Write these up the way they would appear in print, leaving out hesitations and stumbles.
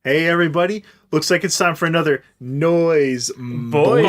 Hey everybody, looks like it's time for another Noyz Boys.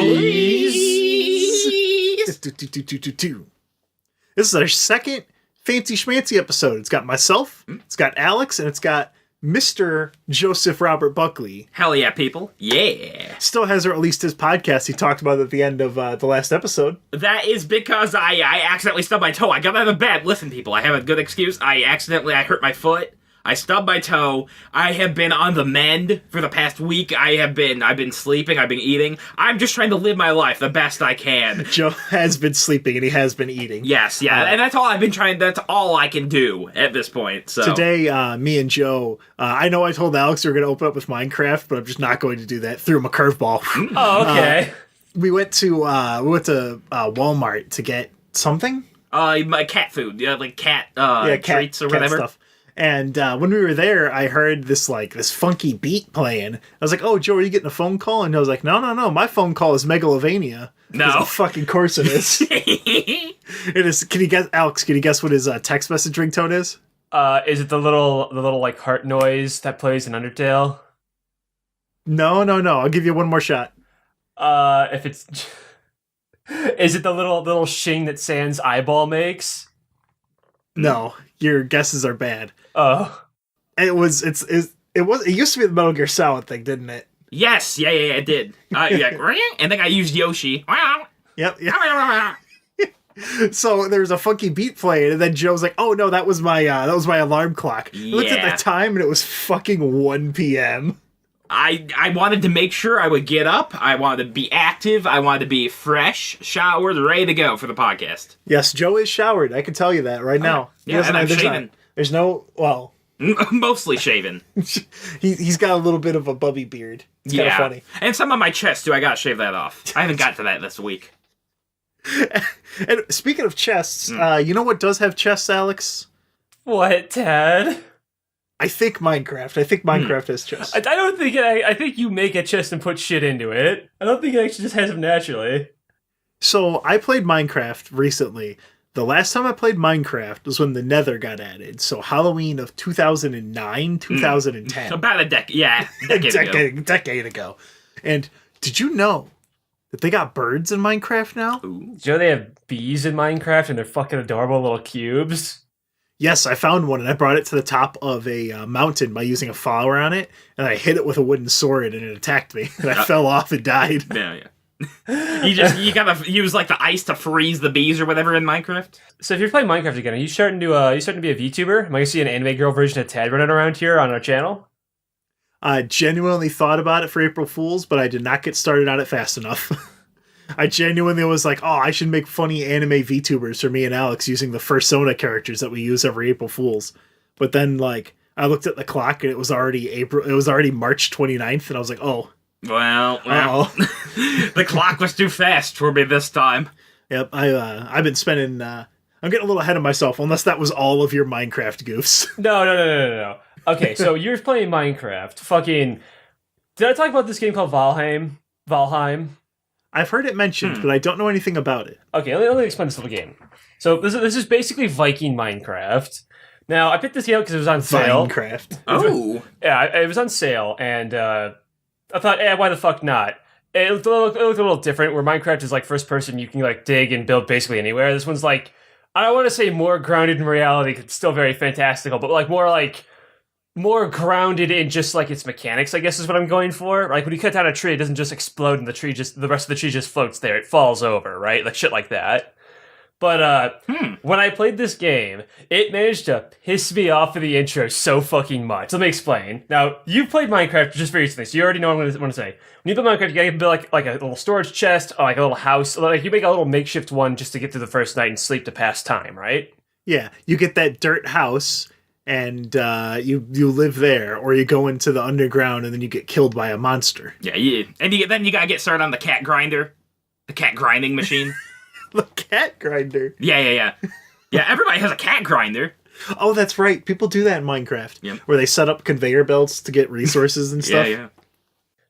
This is our second fancy schmancy episode. It's got myself, it's got Alex, and it's got Mr. Joseph Robert Buckley. Hell yeah, people. Yeah. Still hasn't released his podcast he talked about at the end of the last episode. That is because I accidentally stubbed my toe. I got out of bed. Listen, people, I have a good excuse. I hurt my foot. I stubbed my toe. I have been on the mend for the past week. I've been sleeping. I've been eating. I'm just trying to live my life the best I can. Joe has been sleeping and he has been eating. Yes, yeah, and that's all I've been trying. That's all I can do at this point. So today, me and Joe, I know I told Alex we were going to open up with Minecraft, but I'm just not going to do that. Threw him a curveball. Oh, okay. We went to Walmart to get something. My cat food, like cat treats or cat whatever. Stuff. And when we were there, I heard this funky beat playing. I was like, "Oh, Joe, are you getting a phone call?" And I was like, "No. My phone call is Megalovania." No, fucking course it is. It is. Can you guess, Alex? Can you guess what his text message ringtone is? Is it the little like heart noise that plays in Undertale? No. I'll give you one more shot. If it's, is it the little shing that Sans eyeball makes? No, your guesses are bad. Oh, it used to be the Metal Gear Solid thing, didn't it? Yes, yeah, it did. And then I used Yoshi. Yep. So there was a funky beat playing, and then Joe's like, "Oh no, that was my alarm clock." I looked at the time, and it was fucking 1 p.m. I wanted to make sure I would get up. I wanted to be active. I wanted to be fresh, showered, ready to go for the podcast. Yes, Joe is showered. I can tell you that right now. Yeah, and I'm shaven. There's no, well... Mostly shaven. He's got a little bit of a bubby beard. It's kind of funny. And some of my chest, too. I gotta shave that off. I haven't got to that this week. And speaking of chests, you know what does have chests, Alex? What, Ted? I think Minecraft has chests. I don't think I think you make a chest and put shit into it. I don't think it actually just has them naturally. So I played Minecraft recently. The last time I played Minecraft was when the Nether got added. So Halloween of 2009, 2010. About a decade ago. And did you know that they got birds in Minecraft now? Ooh. Do you know they have bees in Minecraft and they're fucking adorable little cubes? Yes, I found one, and I brought it to the top of a mountain by using a flower on it, and I hit it with a wooden sword, and it attacked me, and I fell off and died. Yeah. You gotta use like the ice to freeze the bees or whatever in Minecraft. So if you're playing Minecraft again, are you starting to be a VTuber? Am I gonna see an anime girl version of Ted running around here on our channel? I genuinely thought about it for April Fools, but I did not get started on it fast enough. I genuinely was like, oh, I should make funny anime VTubers for me and Alex using the Fursona characters that we use every April Fools. But then, I looked at the clock and it was already March 29th, and I was like, oh. Well. The clock was too fast for me this time. Yep, I've been spending, I'm getting a little ahead of myself, unless that was all of your Minecraft goofs. No. Okay, so you're playing Minecraft. Fucking, did I talk about this game called Valheim? I've heard it mentioned, but I don't know anything about it. Okay, let me explain this little game. So this is basically Viking Minecraft. Now, I picked this game because it was on sale. Minecraft. Oh. Yeah, it was on sale, and I thought, why the fuck not? It looked a little different, where Minecraft is first person, you can dig and build basically anywhere. This one's I don't want to say more grounded in reality, 'cause it's still very fantastical, but more grounded in just its mechanics, I guess is what I'm going for. When you cut down a tree, it doesn't just explode and the rest of the tree just floats there. It falls over, right? Shit like that. But when I played this game, it managed to piss me off in the intro so fucking much. Let me explain. Now, you've played Minecraft just very recently, so you already know what I'm going to say. When you play Minecraft, you gotta build like a little storage chest, or a little house. You make a little makeshift one just to get through the first night and sleep to pass time, right? Yeah, you get that dirt house, and you live there, or you go into the underground, and then you get killed by a monster. Yeah. And then you gotta get started on the cat grinder, the cat grinding machine. The cat grinder. Yeah. Yeah, everybody has a cat grinder. Oh, that's right. People do that in Minecraft. Yep. Where they set up conveyor belts to get resources and stuff. Yeah.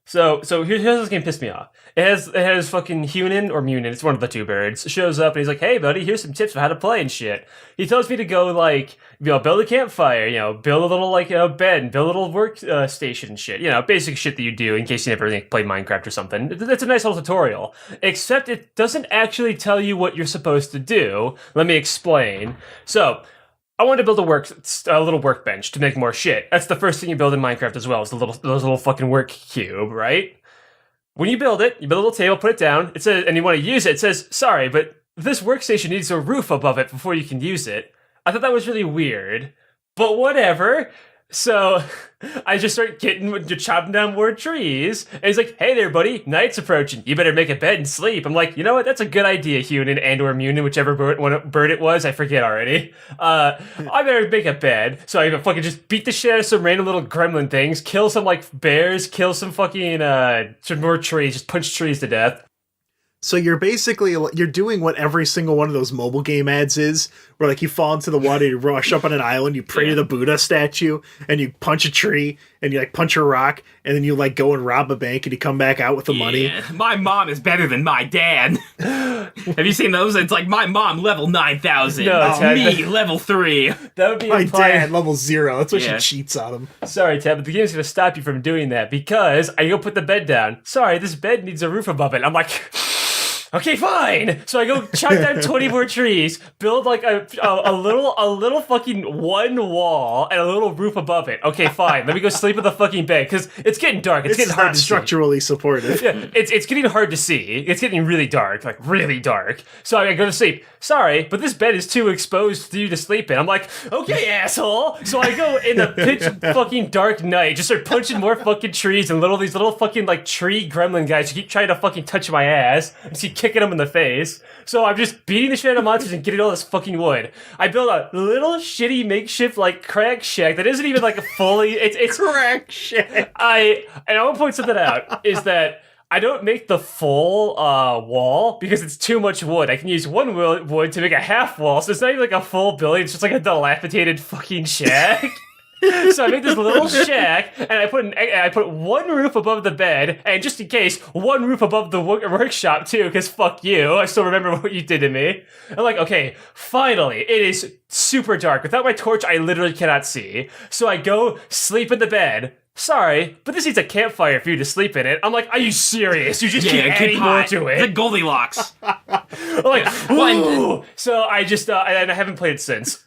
So here's this game pissed me off. It has fucking Hunin or Munin, it's one of the two birds, shows up and he's like, hey buddy, here's some tips for how to play and shit. He tells me to go like, build a campfire, build a little like bed, and build a little work station and shit. Basic shit that you do in case you never played Minecraft or something. It's a nice little tutorial. Except it doesn't actually tell you what you're supposed to do. Let me explain. So I wanted to build a little workbench to make more shit. That's the first thing you build in Minecraft as well, is those little fucking work cube, right? When you build it, you build a little table, put it down, it says, and you want to use it, it says, sorry, but this workstation needs a roof above it before you can use it. I thought that was really weird, but whatever. So I just start chopping down more trees, and he's like, hey there, buddy, night's approaching. You better make a bed and sleep. I'm like, you know what? That's a good idea, Hunin and or Munin, whichever bird it was. I forget already. I better make a bed. So I fucking just beat the shit out of some random little gremlin things, kill some like bears, kill some fucking some more trees, just punch trees to death. So you're doing what every single one of those mobile game ads is, where like you fall into the water, you rush up on an island, you pray to the Buddha statue, and you punch a tree, and you like punch a rock, and then you like go and rob a bank, and you come back out with the money. My mom is better than my dad. Have you seen those? It's like my mom level 9,000. No, me level 3. That would be my dad level 0. That's why she cheats on him. Sorry, Ted, but the game's gonna stop you from doing that because I go put the bed down. Sorry, this bed needs a roof above it. I'm like, okay, fine. So I go chop down 20 more trees, build like a little fucking one wall and a little roof above it. Okay, fine. Let me go sleep in the fucking bed because it's getting dark. It's getting hard to structurally supportive. Yeah, it's getting hard to see. It's getting really dark, like really dark. So I go to sleep. Sorry, but this bed is too exposed for you to sleep in. I'm like, okay, asshole. So I go in the pitch fucking dark night, just start punching more fucking trees and these little fucking like tree gremlin guys who keep trying to fucking touch my ass. And keep kicking them in the face. So I'm just beating the shit out of monsters and getting all this fucking wood. I build a little shitty makeshift like crack shack that isn't even like a fully it's crack shack. I want to point something out is that I don't make the full wall because it's too much wood. I can use one wood to make a half wall, so it's not even like a full building. It's just like a dilapidated fucking shack. So I make this little shack, and I put one roof above the bed, and just in case, one roof above the workshop too, because fuck you, I still remember what you did to me. I'm like, okay, finally, it is super dark. Without my torch, I literally cannot see. So I go sleep in the bed. Sorry, but this needs a campfire for you to sleep in it. I'm like, are you serious? You just keep adding more to it. The Goldilocks. I'm like, ooh. So I just, and I haven't played it since.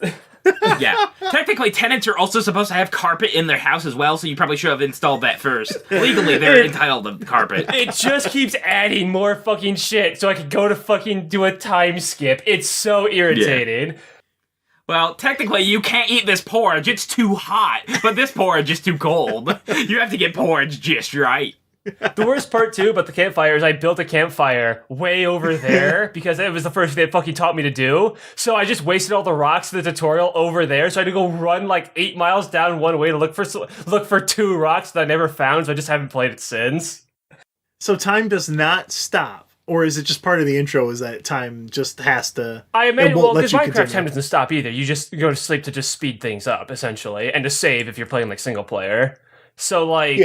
Yeah. Technically, tenants are also supposed to have carpet in their house as well, so you probably should have installed that first. Legally, they're entitled to carpet. It just keeps adding more fucking shit so I can go to fucking do a time skip. It's so irritating. Yeah. Well, technically, you can't eat this porridge. It's too hot. But this porridge is too cold. You have to get porridge just right. The worst part, too, about the campfire is I built a campfire way over there because it was the first thing they fucking taught me to do. So I just wasted all the rocks in the tutorial over there. So I had to go run like 8 miles down one way to look for 2 rocks that I never found. So I just haven't played it since. So time does not stop. Or is it just part of the intro is that time just has to... I imagine, well, because Minecraft time doesn't stop either. You just go to sleep to just speed things up, essentially, and to save if you're playing, like, single player. So, like,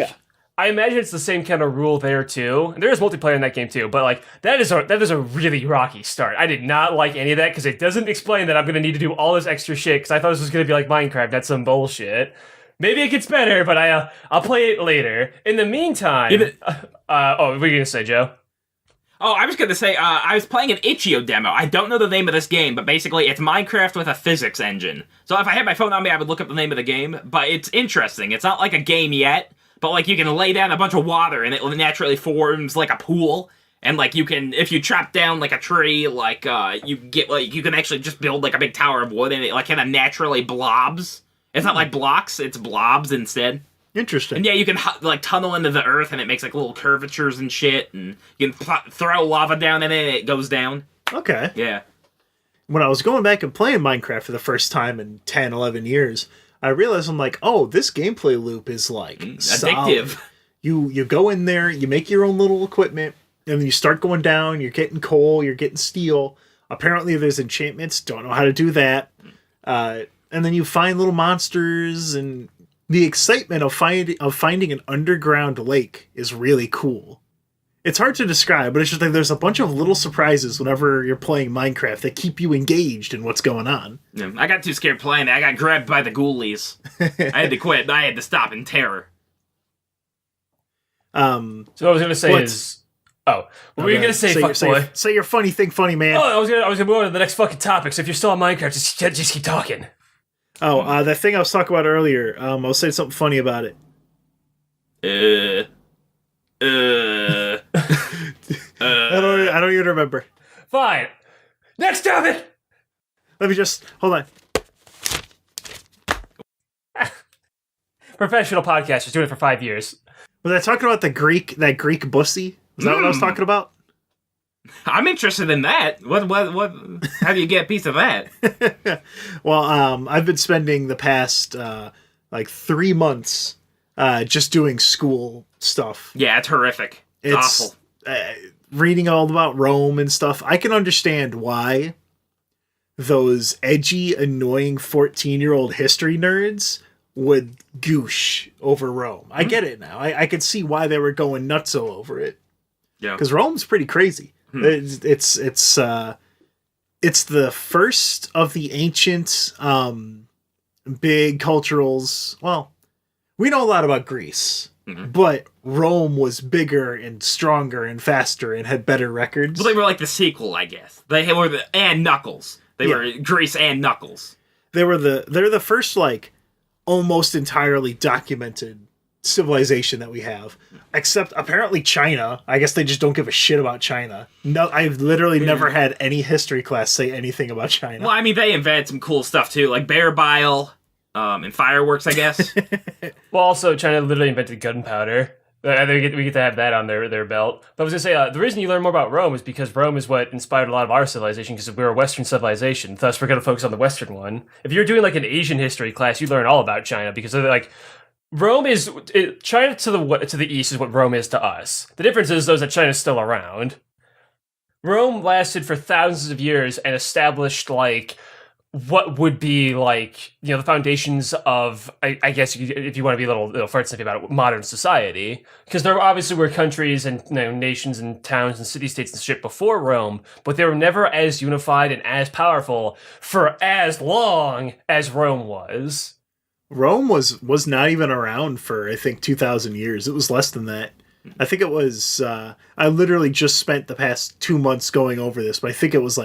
I imagine it's the same kind of rule there, too. And there is multiplayer in that game, too, but, like, that is a really rocky start. I did not like any of that, because it doesn't explain that I'm going to need to do all this extra shit, because I thought this was going to be like Minecraft. That's some bullshit. Maybe it gets better, but I'll play it later. In the meantime... what were you going to say, Joe? Oh, I was going to say, I was playing an Itch.io demo. I don't know the name of this game, but basically it's Minecraft with a physics engine. So if I had my phone on me, I would look up the name of the game, but it's interesting. It's not like a game yet, but like you can lay down a bunch of water and it naturally forms like a pool. And like you can, if you chop down like a tree, like you can actually just build like a big tower of wood and it like kind of naturally blobs. It's not like blocks, it's blobs instead. Interesting. And yeah, you can like tunnel into the earth and it makes like little curvatures and shit, and you can throw lava down in it and it goes down. Okay. Yeah. When I was going back and playing Minecraft for the first time in 10, 11 years, I realized I'm like, oh, this gameplay loop is like addictive. You go in there, you make your own little equipment, and then you start going down, you're getting coal, you're getting steel. Apparently there's enchantments, don't know how to do that. And then you find little monsters and the excitement of finding an underground lake is really cool. It's hard to describe, but it's just like there's a bunch of little surprises whenever you're playing Minecraft that keep you engaged in what's going on. Yeah, I got too scared playing it. I got grabbed by the ghoulies. I had to quit. I had to stop in terror. So what I was going to say is... Oh, what were you going to say, fuckboy? Say your funny thing, funny man. Oh, I was going to move on to the next fucking topic, so if you're still on Minecraft, just keep talking. Oh, that thing I was talking about earlier, I was saying something funny about it. I don't even remember. Fine. Next topic! Let me just... Hold on. Professional podcasters doing it for 5 years. Was I talking about that Greek bussy? Is that what I was talking about? I'm interested in that. What? How do you get a piece of that? Well, I've been spending the past, 3 months, just doing school stuff. Yeah, it's horrific. It's awful. Reading all about Rome and stuff. I can understand why those edgy, annoying 14-year-old history nerds would goosh over Rome. I get it now. I could see why they were going nutso over it. Yeah, because Rome's pretty crazy. It's the first of the ancient big culturals. Well, we know a lot about Greece, but Rome was bigger and stronger and faster and had better records. Well, they were like the sequel, I guess. They were and Knuckles. They were Greece and Knuckles. They're the first almost entirely documented civilization that we have, except apparently China. I guess they just don't give a shit about China. No, I've literally never had any history class say anything about China. Well, I mean, they invented some cool stuff too, like bear bile and fireworks, I guess. Well, also China literally invented gunpowder. I think we get to have that on their belt. But I was going to say, the reason you learn more about Rome is because Rome is what inspired a lot of our civilization, because we're a Western civilization. Thus, we're going to focus on the Western one. If you're doing an Asian history class, you learn all about China, because they're Rome is... China to the east is what Rome is to us. The difference is, though, that China's still around. Rome lasted for thousands of years and established, what would be the foundations of, I guess if you want to be a little fartsnippy about it, modern society, because there obviously were countries and nations and towns and city-states and shit before Rome, but they were never as unified and as powerful for as long as Rome was. Rome was not even around for, I think, 2,000 years. It was less than that. I think it was, I literally just spent the past 2 months going over this, but I think it was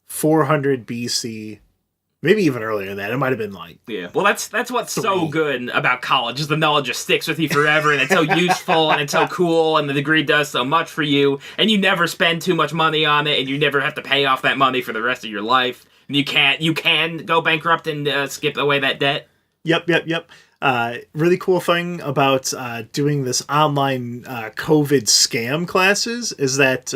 400 BC. Maybe even earlier than that. It might have been Yeah. Well, that's what's so good about college, is the knowledge just sticks with you forever, and it's so useful, and it's so cool, and the degree does so much for you, and you never spend too much money on it, and you never have to pay off that money for the rest of your life. And you can go bankrupt and skip away that debt. Yep. Really cool thing about doing this online COVID scam classes is that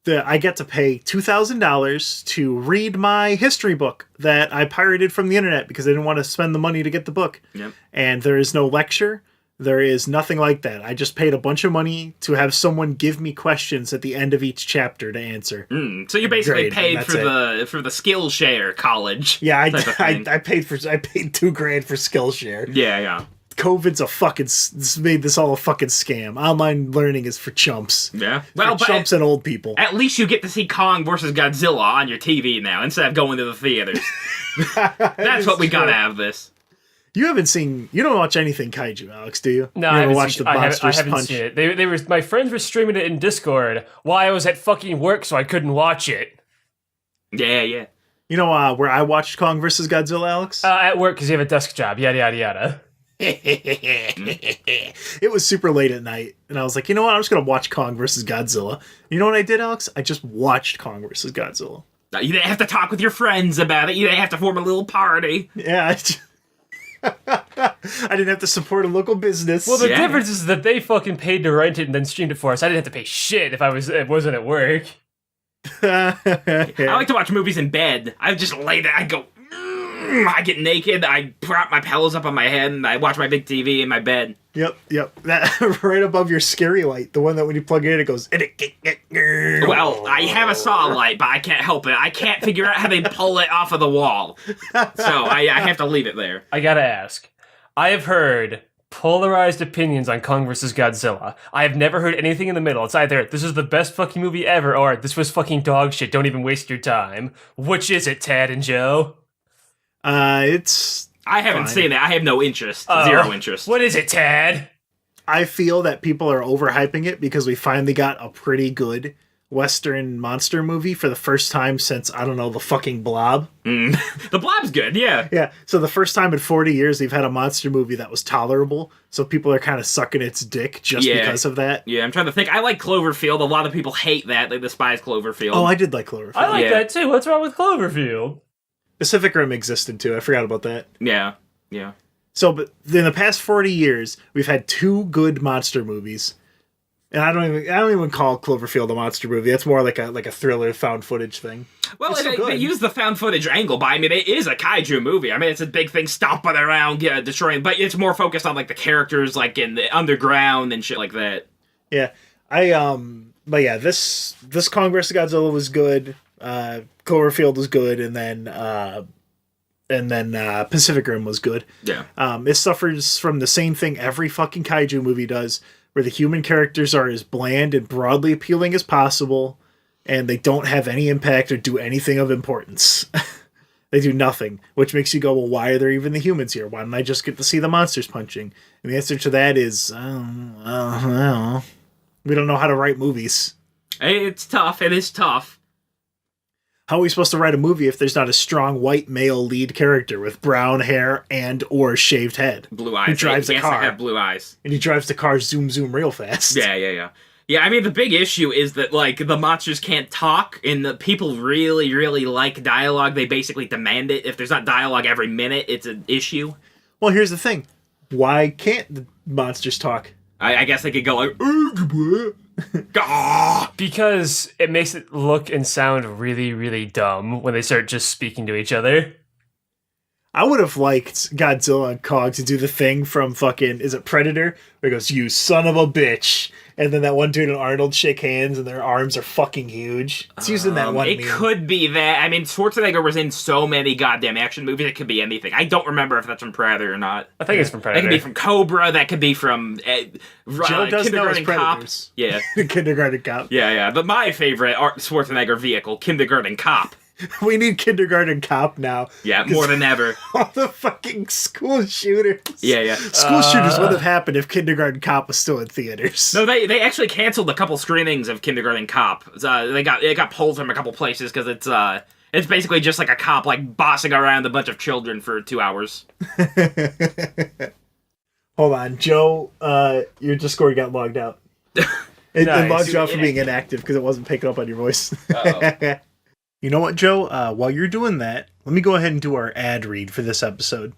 I get to pay $2,000 to read my history book that I pirated from the internet because I didn't want to spend the money to get the book. Yep. And there is no lecture. There is nothing like that. I just paid a bunch of money to have someone give me questions at the end of each chapter to answer. So you basically paid for the Skillshare college. Yeah, I paid $2,000 for Skillshare. Yeah. COVID's made this all a fucking scam. Online learning is for chumps. Yeah. For chumps and old people. At least you get to see Kong versus Godzilla on your TV now instead of going to the theaters. That's what we got out of this. You don't watch anything Kaiju, Alex, do you? No, I haven't seen it. They were, my friends were streaming it in Discord while I was at fucking work, so I couldn't watch it. Yeah. You know where I watched Kong versus Godzilla, Alex? At work, because you have a desk job, yada, yada, yada. It was super late at night, and I was like, you know what? I'm just going to watch Kong versus Godzilla. You know what I did, Alex? I just watched Kong versus Godzilla. You didn't have to talk with your friends about it. You didn't have to form a little party. Yeah, I didn't have to support a local business. Well, the difference is that they fucking paid to rent it and then streamed it for us. I didn't have to pay shit if it wasn't at work. I like to watch movies in bed. I just lay there. I go... I get naked, I prop my pillows up on my head, and I watch my big TV in my bed. Yep. That right above your scary light, the one that when you plug it in, it goes... Well, I have a saw light, but I can't help it. I can't figure out how they pull it off of the wall. So I have to leave it there. I gotta ask. I have heard polarized opinions on Kong vs. Godzilla. I have never heard anything in the middle. It's either this is the best fucking movie ever, or this was fucking dog shit. Don't even waste your time. Which is it, Tad and Joe? It's. I haven't fine. seen it. I have no interest. Zero interest. What is it, Tad? I feel that people are overhyping it because we finally got a pretty good Western monster movie for the first time since, I don't know, the fucking Blob. The Blob's good, yeah. Yeah, so the first time in 40 years they've had a monster movie that was tolerable, so people are kind of sucking its dick just because of that. Yeah, I'm trying to think. I like Cloverfield. A lot of people hate that. They despise Cloverfield. Oh, I did like Cloverfield. I like that too. What's wrong with Cloverfield? Pacific Rim existed too. I forgot about that. Yeah. So, but in the past 40 years, we've had 2 good monster movies. And I don't even call Cloverfield a monster movie. That's more like a thriller found footage thing. Well, they use the found footage angle, but I mean, it is a kaiju movie. I mean, it's a big thing stomping around, destroying, but it's more focused on like the characters, like in the underground and shit like that. Yeah, but yeah, this Kong vs. Godzilla was good. Cloverfield was good, and then Pacific Rim was good. Yeah. It suffers from the same thing every fucking kaiju movie does, where the human characters are as bland and broadly appealing as possible, and they don't have any impact or do anything of importance. They do nothing, which makes you go, well, why are there even the humans here? Why don't I just get to see the monsters punching? And the answer to that is, I don't know. We don't know how to write movies. It's tough. It is tough. How are we supposed to write a movie if there's not a strong white male lead character with brown hair and or shaved head? Blue eyes. Who drives a car. Have blue eyes. And he drives the car zoom real fast. Yeah. Yeah, I mean, the big issue is that, like, the monsters can't talk, and the people really, really like dialogue. They basically demand it. If there's not dialogue every minute, it's an issue. Well, here's the thing. Why can't the monsters talk? I guess they could go like, because it makes it look and sound really, really dumb when they start just speaking to each other. I would have liked Godzilla and Kong to do the thing from fucking, is it Predator? Where he goes, you son of a bitch. And then that one dude and Arnold shake hands and their arms are fucking huge. It's used in that one It meme. could be that. I mean, Schwarzenegger was in so many goddamn action movies, it could be anything. I don't remember if that's from Predator or not. I think it's from Predator. That could be from Cobra, that could be from Joe does know his Kindergarten Cop. Predators. Yeah. Kindergarten Cop. Yeah. But my favorite Schwarzenegger vehicle, Kindergarten Cop. We need Kindergarten Cop now. Yeah, more than ever. All the fucking school shooters. Yeah. School shooters wouldn't have happened if Kindergarten Cop was still in theaters. No, they actually canceled a couple screenings of Kindergarten Cop. It got pulled from a couple places because it's basically just like a cop like bossing around a bunch of children for 2 hours. Hold on, Joe. Your Discord got logged out. It logged you out for being inactive because it wasn't picking up on your voice. You know what, Joe? While you're doing that, let me go ahead and do our ad read for this episode.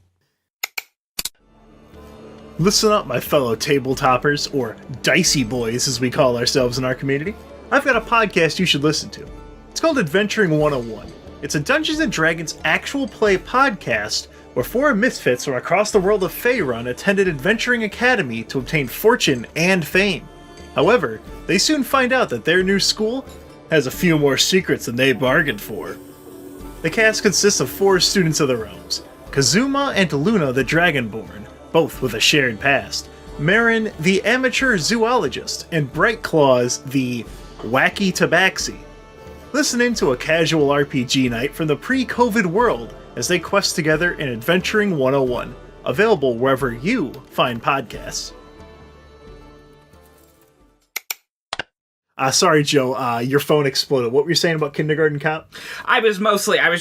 Listen up, my fellow tabletoppers, or dicey boys as we call ourselves in our community. I've got a podcast you should listen to. It's called Adventuring 101. It's a Dungeons & Dragons actual play podcast where 4 misfits from across the world of Faerun attended Adventuring Academy to obtain fortune and fame. However, they soon find out that their new school has a few more secrets than they bargained for. The cast consists of 4 students of the realms, Kazuma and Luna the Dragonborn, both with a shared past, Marin the amateur zoologist, and Bright Claws the wacky tabaxi. Listen in to a casual RPG night from the pre-COVID world as they quest together in Adventuring 101, available wherever you find podcasts. Sorry, Joe, your phone exploded. What were you saying about Kindergarten Cop? I was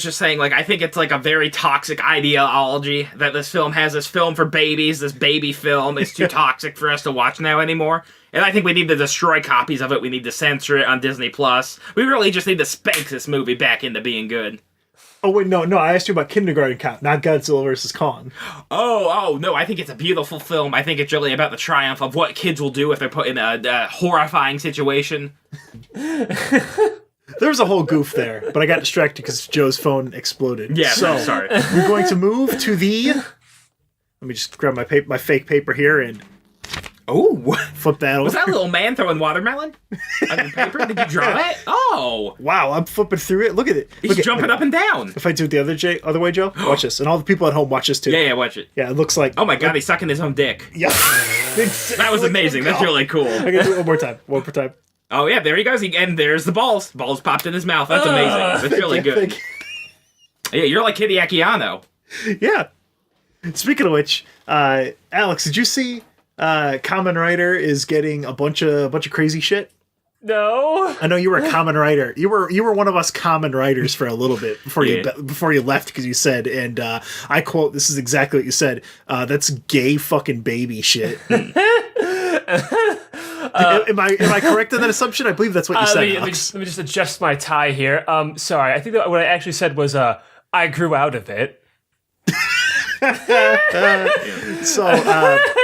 just saying, like, I think it's like a very toxic ideology that this film has. This film for babies, this baby film, is too toxic for us to watch now anymore. And I think we need to destroy copies of it. We need to censor it on Disney+. We really just need to spank this movie back into being good. Oh, wait, no, I asked you about Kindergarten Cop, not Godzilla vs. Kong. Oh, no, I think it's a beautiful film. I think it's really about the triumph of what kids will do if they're put in a horrifying situation. There was a whole goof there, but I got distracted because Joe's phone exploded. Yeah, so, sorry. We're going to move to the... Let me just grab my fake paper here and... Oh, Flip that over. was that a little man throwing watermelon on your paper? Did you draw it? Oh, Wow, I'm flipping through it. Look at it. he's jumping up and down. If I do it the other way, Joe, watch this. And all the people at home watch this too. Yeah, watch it. Yeah, it looks like... Oh my god, he's sucking his own dick. Yeah. That was amazing. That's really cool. I can do it one more time. One more time. Oh yeah, there he goes. And there's the balls. Balls popped in his mouth. That's amazing. That's really good. Yeah, you're like Hideaki Anno. Yeah. Speaking of which, Alex, did you see Kamen Rider is getting a bunch of crazy shit? No. I know you were a Kamen Rider. You were one of us Kamen Riders for a little bit before you left, because you said, and I quote, this is exactly what you said. That's gay fucking baby shit. Am I correct in that assumption? I believe that's what you said. Let me just adjust my tie here. Sorry, I think that what I actually said was I grew out of it. So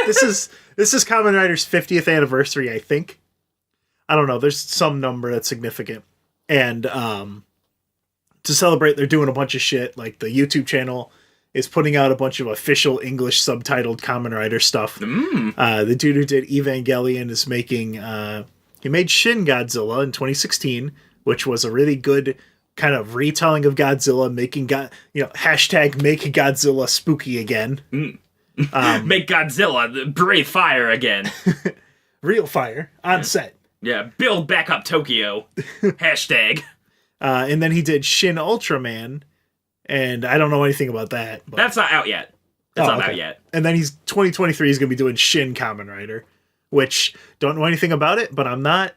this is Kamen Rider's 50th anniversary, I think. I don't know. There's some number that's significant, and to celebrate, they're doing a bunch of shit. Like the YouTube channel is putting out a bunch of official English subtitled Kamen Rider stuff. The dude who did Evangelion is making. He made Shin Godzilla in 2016, which was a really good kind of retelling of Godzilla, making hashtag make Godzilla spooky again. Make Godzilla breathe fire again. Real fire on set. Yeah, build back up Tokyo. Hashtag. And then he did Shin Ultraman, and I don't know anything about that. But... That's not out yet. That's not out yet. And then 2023 he's going to be doing Shin Kamen Rider, which don't know anything about it, but I'm not...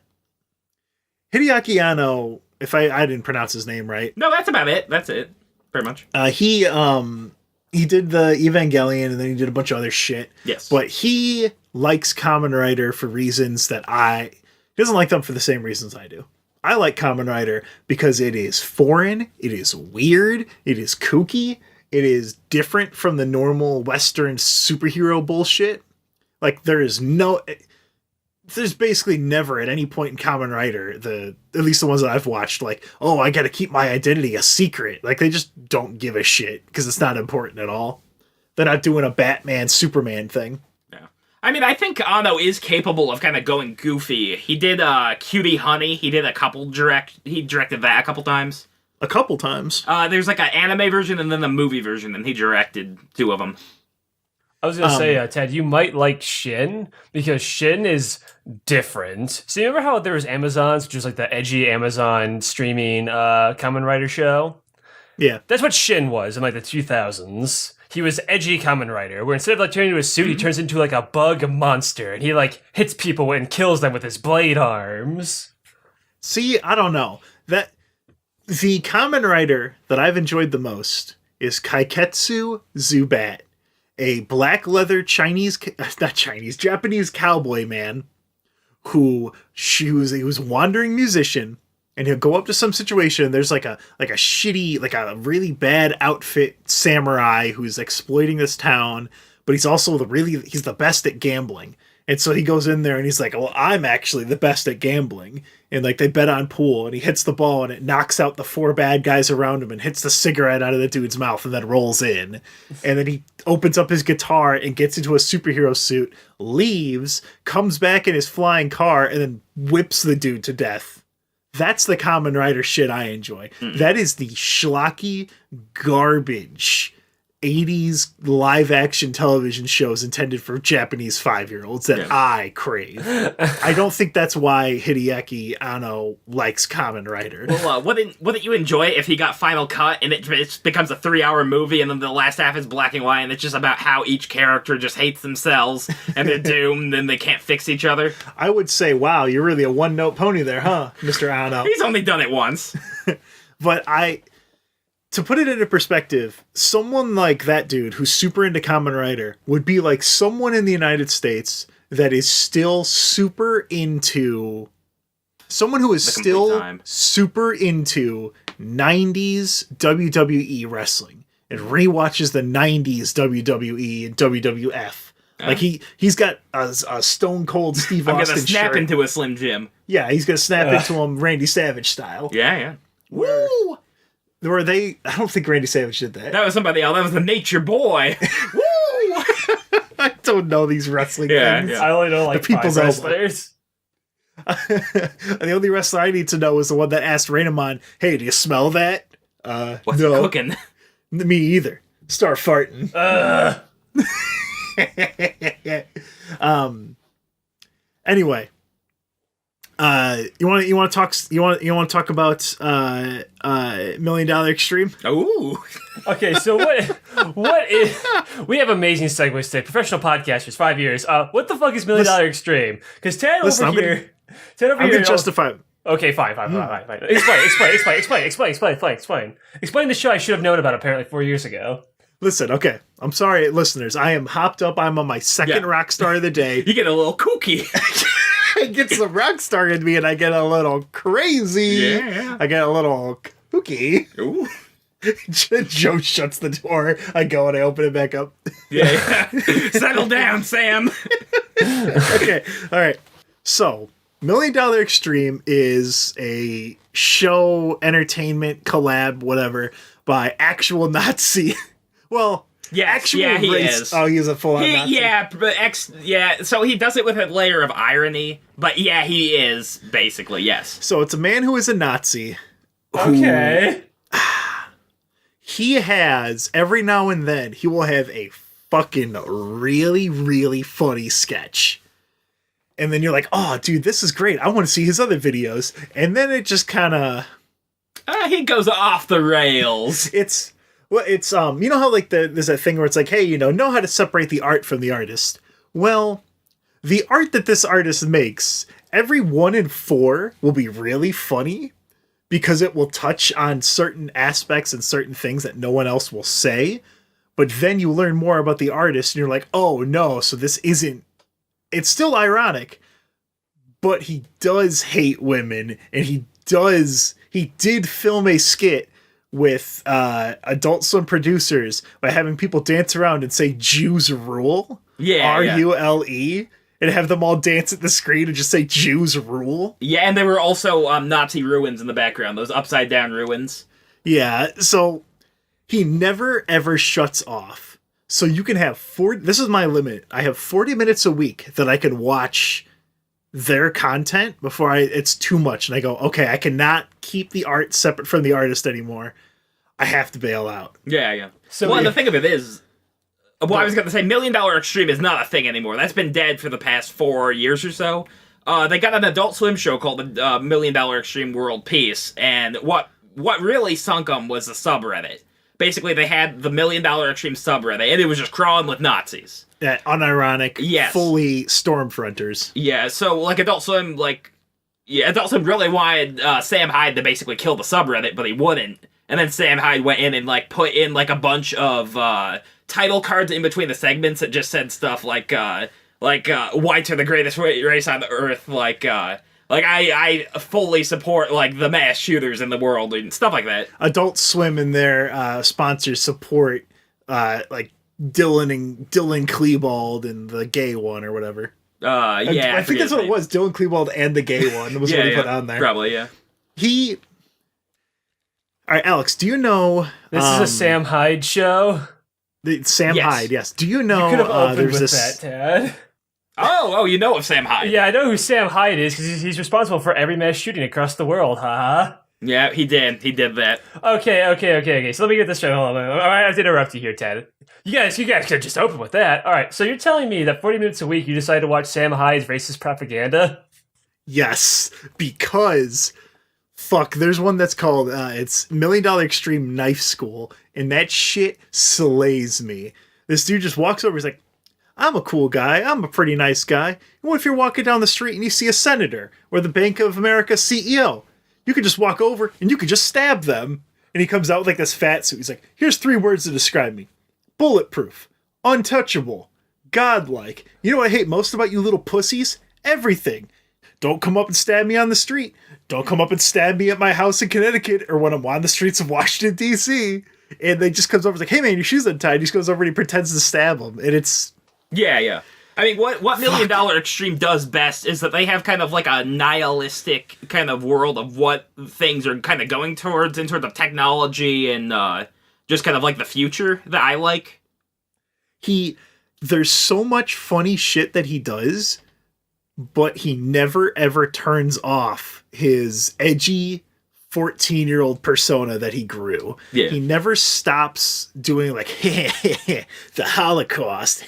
Hideaki Anno, if I didn't pronounce his name right. No, that's about it. That's it. Pretty much. He did the Evangelion, and then he did a bunch of other shit. Yes. But he likes Kamen Rider for reasons that he doesn't like them for the same reasons I do. I like Kamen Rider because it is foreign, it is weird, it is kooky, it is different from the normal Western superhero bullshit. Like, there's basically never at any point in Kamen Rider, at least the ones that I've watched, like, oh, I gotta keep my identity a secret. Like, they just don't give a shit because it's not important at all. They're not doing a Batman, Superman thing. I mean, I think Anno is capable of kind of going goofy. He did Cutie Honey. He did he directed that a couple times. A couple times? There's like an anime version and then the movie version, and he directed 2 of them. I was going to say, Ted, you might like Shin, because Shin is different. So you remember how there was Amazons, which was like the edgy Amazon streaming Kamen Rider show? Yeah. That's what Shin was in like the 2000s. He was edgy Kamen Rider, where instead of like turning into a suit, he turns into like a bug monster, and he like hits people and kills them with his blade arms. See, I don't know. The Kamen Rider that I've enjoyed the most is Kaiketsu Zubat, a black leather Japanese cowboy man he was a wandering musician. And he'll go up to some situation. There's like a really bad outfit samurai who's exploiting this town, but he's also he's the best at gambling. And so he goes in there and he's like, well, I'm actually the best at gambling. And like they bet on pool, and he hits the ball and it knocks out the 4 bad guys around him and hits the cigarette out of the dude's mouth and then rolls in. And then he opens up his guitar and gets into a superhero suit, leaves, comes back in his flying car, and then whips the dude to death. That's the Kamen Rider shit I enjoy. That is the schlocky garbage 80s live action television shows intended for Japanese 5-year-olds that I crave. I don't think that's why Hideaki Anno likes Kamen Rider. Well, wouldn't you enjoy it if he got Final Cut and it becomes a 3-hour movie and then the last half is black and white and it's just about how each character just hates themselves and they're doomed and they can't fix each other? I would say, wow, you're really a one-note pony there, huh, Mr. Anno? He's only done it once. But to put it into perspective, someone like that dude who's super into Kamen Rider would be like someone in the United States that is still super into... Someone who is still super into 90s WWE wrestling and rewatches the 90s WWE and WWF. Like he's got a Stone Cold Steve Austin shirt. I'm gonna snap into a Slim Jim. Yeah, he's gonna snap into him Randy Savage style. Yeah. Woo! I don't think Randy Savage did that. That was somebody else. That was the Nature Boy. Woo! I don't know these wrestling Yeah, things. yeah. I only know like The people's five elbow. wrestlers. The only wrestler I need to know is the one that asked Rainamon, "Hey, do you smell that?" What's no, he cooking? me either. Start farting. Anyway, you want to talk about $1 Million Extreme? Ooh. Okay, so what is we have amazing segues today. Professional podcasters, 5 years. What the fuck is $1 Million Extreme? Because Ted Listen, over here, Ted over I'm here. gonna justify it. Okay, fine. Explain the show I should have known about apparently 4 years ago. Listen, okay. I'm sorry, listeners. I am hopped up. I'm on my second rock star of the day. You get a little kooky. It gets the rock star in me, and I get a little crazy. Yeah. I get a little kooky. Ooh. Joe shuts the door. I go and I open it back up. Yeah. Settle down, Sam. Okay. All right. So, $1 Million Extreme is a show, entertainment, collab, whatever, by actual Nazi. Well, Yes, actual yeah, he race. is. Oh, he's a full-on Nazi. Yeah, so he does it with a layer of irony, but yeah, he is, basically, yes. So it's a man who is a Nazi. Okay. He has, every now and then, he will have a fucking really, really funny sketch. And then you're like, oh, dude, this is great. I want to see his other videos. And then it just kind of... He goes off the rails. It's you know how like there's that thing where it's like, hey, know how to separate the art from the artist. Well, the art that this artist makes, every 1 in 4 will be really funny because it will touch on certain aspects and certain things that no one else will say. But then you learn more about the artist and you're like, oh no, so this isn't, it's still ironic, but he does hate women, and he did film a skit with Adult Swim producers by having people dance around and say Jews rule. Yeah. RULE. And have them all dance at the screen and just say Jews rule. Yeah, and there were also Nazi ruins in the background, those upside down ruins. Yeah, so he never ever shuts off. So you can have this is my limit. I have 40 minutes a week that I can watch their content before it's too much, and I go, okay, I cannot keep the art separate from the artist anymore. I have to bail out. Yeah. So well, the thing of it is, I was going to say, $1 Million Extreme is not a thing anymore. That's been dead for the past 4 years or so. They got an Adult Swim show called the $1 Million Extreme World Peace, and what really sunk them was the subreddit. Basically, they had the $1 Million Extreme subreddit, and it was just crawling with Nazis. Yeah, unironic, Yes. fully Stormfronters. Yeah, so, like, Adult Swim really wanted Sam Hyde to basically kill the subreddit, but he wouldn't. And then Sam Hyde went in and, like, put in, like, a bunch of title cards in between the segments that just said stuff like whites are the greatest race on the earth, I fully support, like, the mass shooters in the world and stuff like that. Adult Swim and their sponsors support, like, Dylan Klebold and the gay one or whatever. Yeah. I think that's what it was. Dylan Klebold and the gay one was what he put on there. Probably, yeah. All right, Alex, do you know... This is a Sam Hyde show. Sam Yes. Hyde, yes. Do you know You could have opened there's with this... that, Ted. Oh, you know of Sam Hyde. Yeah, I know who Sam Hyde is because he's responsible for every mass shooting across the world, haha. Yeah, he did. He did that. Okay. So let me get this straight. Hold on. All right, I have to interrupt you here, Ted. You guys could just open with that. All right, so you're telling me that 40 minutes a week you decide to watch Sam Hyde's racist propaganda? Yes, because... Fuck, there's one that's called, it's $1 Million Extreme Knife School, and that shit slays me. This dude just walks over, he's like, I'm a cool guy, I'm a pretty nice guy. And what if you're walking down the street and you see a senator, or the Bank of America CEO? You could just walk over, and you could just stab them. And he comes out with like this fat suit, he's like, here's 3 words to describe me. Bulletproof, untouchable, godlike. You know what I hate most about you little pussies? Everything. Don't come up and stab me on the street. Don't come up and stab me at my house in Connecticut or when I'm on the streets of Washington, D.C. And they just comes over and is like, hey man, your shoe's untied. He just goes over and he pretends to stab him. And it's... Yeah. I mean, what $1 Million Extreme does best is that they have kind of like a nihilistic kind of world of what things are kind of going towards in terms of technology and just kind of like the future that I like. there's so much funny shit that he does, but he never ever turns off his edgy 14-year-old persona that he grew. Yeah. He never stops doing like the Holocaust,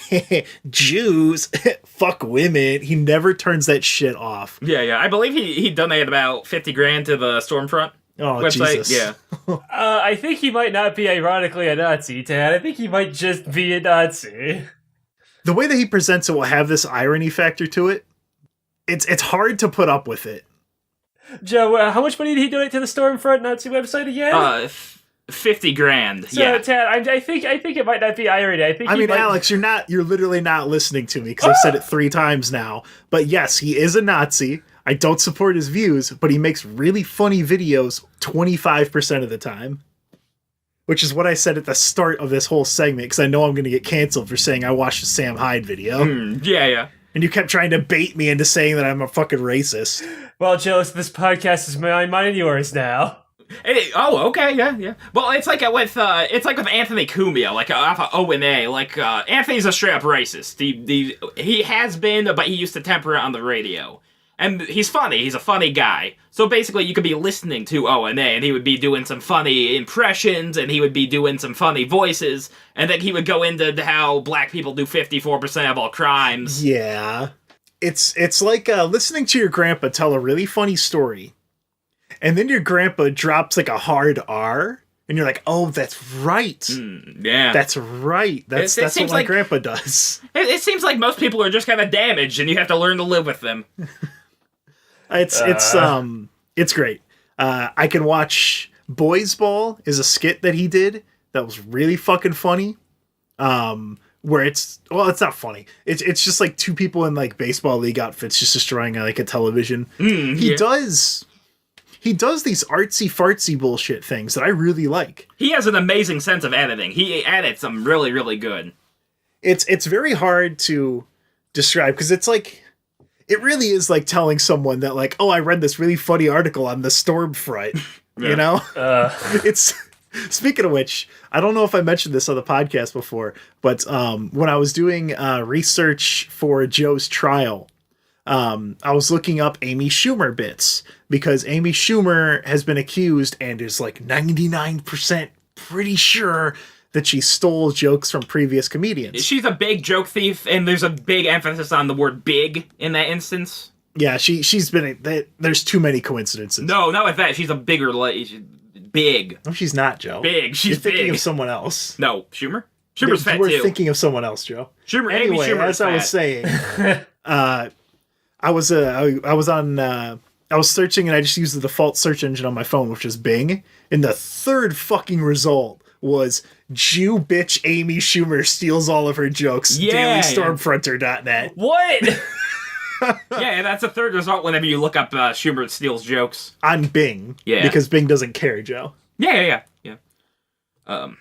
Jews, fuck women. He never turns that shit off. Yeah. I believe he donated about $50,000 to the Stormfront website. Jesus. Yeah. I think he might not be ironically a Nazi, Tad. I think he might just be a Nazi. The way that he presents it will have this irony factor to it. It's hard to put up with it. Joe, how much money did he donate to the Stormfront Nazi website again? $50,000. So, Yeah. Tad, I think it might not be irony. I mean, Alex, you're literally not listening to me because I've said it 3 times now. But yes, he is a Nazi. I don't support his views, but he makes really funny videos 25% of the time. Which is what I said at the start of this whole segment, because I know I'm going to get canceled for saying I watched the Sam Hyde video. Yeah. And you kept trying to bait me into saying that I'm a fucking racist. Well, Joe, so this podcast is mine and yours now. Okay, yeah. Well, it's like with Anthony Cumia, like off of O&A. Like Anthony's a straight up racist. He has been, but he used to temper it on the radio. And he's funny. He's a funny guy. So basically, you could be listening to O&A, and he would be doing some funny impressions, and he would be doing some funny voices, and then he would go into how black people do 54% of all crimes. Yeah. It's like listening to your grandpa tell a really funny story, and then your grandpa drops like a hard R, and you're like, oh, that's right. Yeah. That's right. That's what my grandpa does. It seems like most people are just kind of damaged, and you have to learn to live with them. It's great. I can watch Boys Ball is a skit that he did that was really fucking funny. Where it's not funny. It's just like 2 people in like baseball league outfits just destroying like a television. He does these artsy fartsy bullshit things that I really like. He has an amazing sense of editing. He edits them really, really good. It's very hard to describe because it's like, it really is like telling someone that like, oh, I read this really funny article on the Stormfront, you know? It's, speaking of which, I don't know if I mentioned this on the podcast before, but when I was doing research for Joe's trial, I was looking up Amy Schumer bits because Amy Schumer has been accused and is like 99% pretty sure that she stole jokes from previous comedians. She's a big joke thief, and there's a big emphasis on the word big in that instance. Yeah, she's been... There's too many coincidences. No, not with that. She's a bigger... big. No, she's not, Joe. Big. She's You're thinking big. Of someone else. No, Schumer? Schumer's fat, too. too. We're thinking of someone else, Joe. Anyway, Schumer as I was saying, I was searching, and I just used the default search engine on my phone, which is Bing, and the third fucking result was Jew bitch Amy Schumer steals all of her jokes. DailyStormfronter.net. What? Yeah, that's the third result whenever you look up Schumer steals jokes. On Bing. Yeah. Because Bing doesn't care, Joe. Yeah. I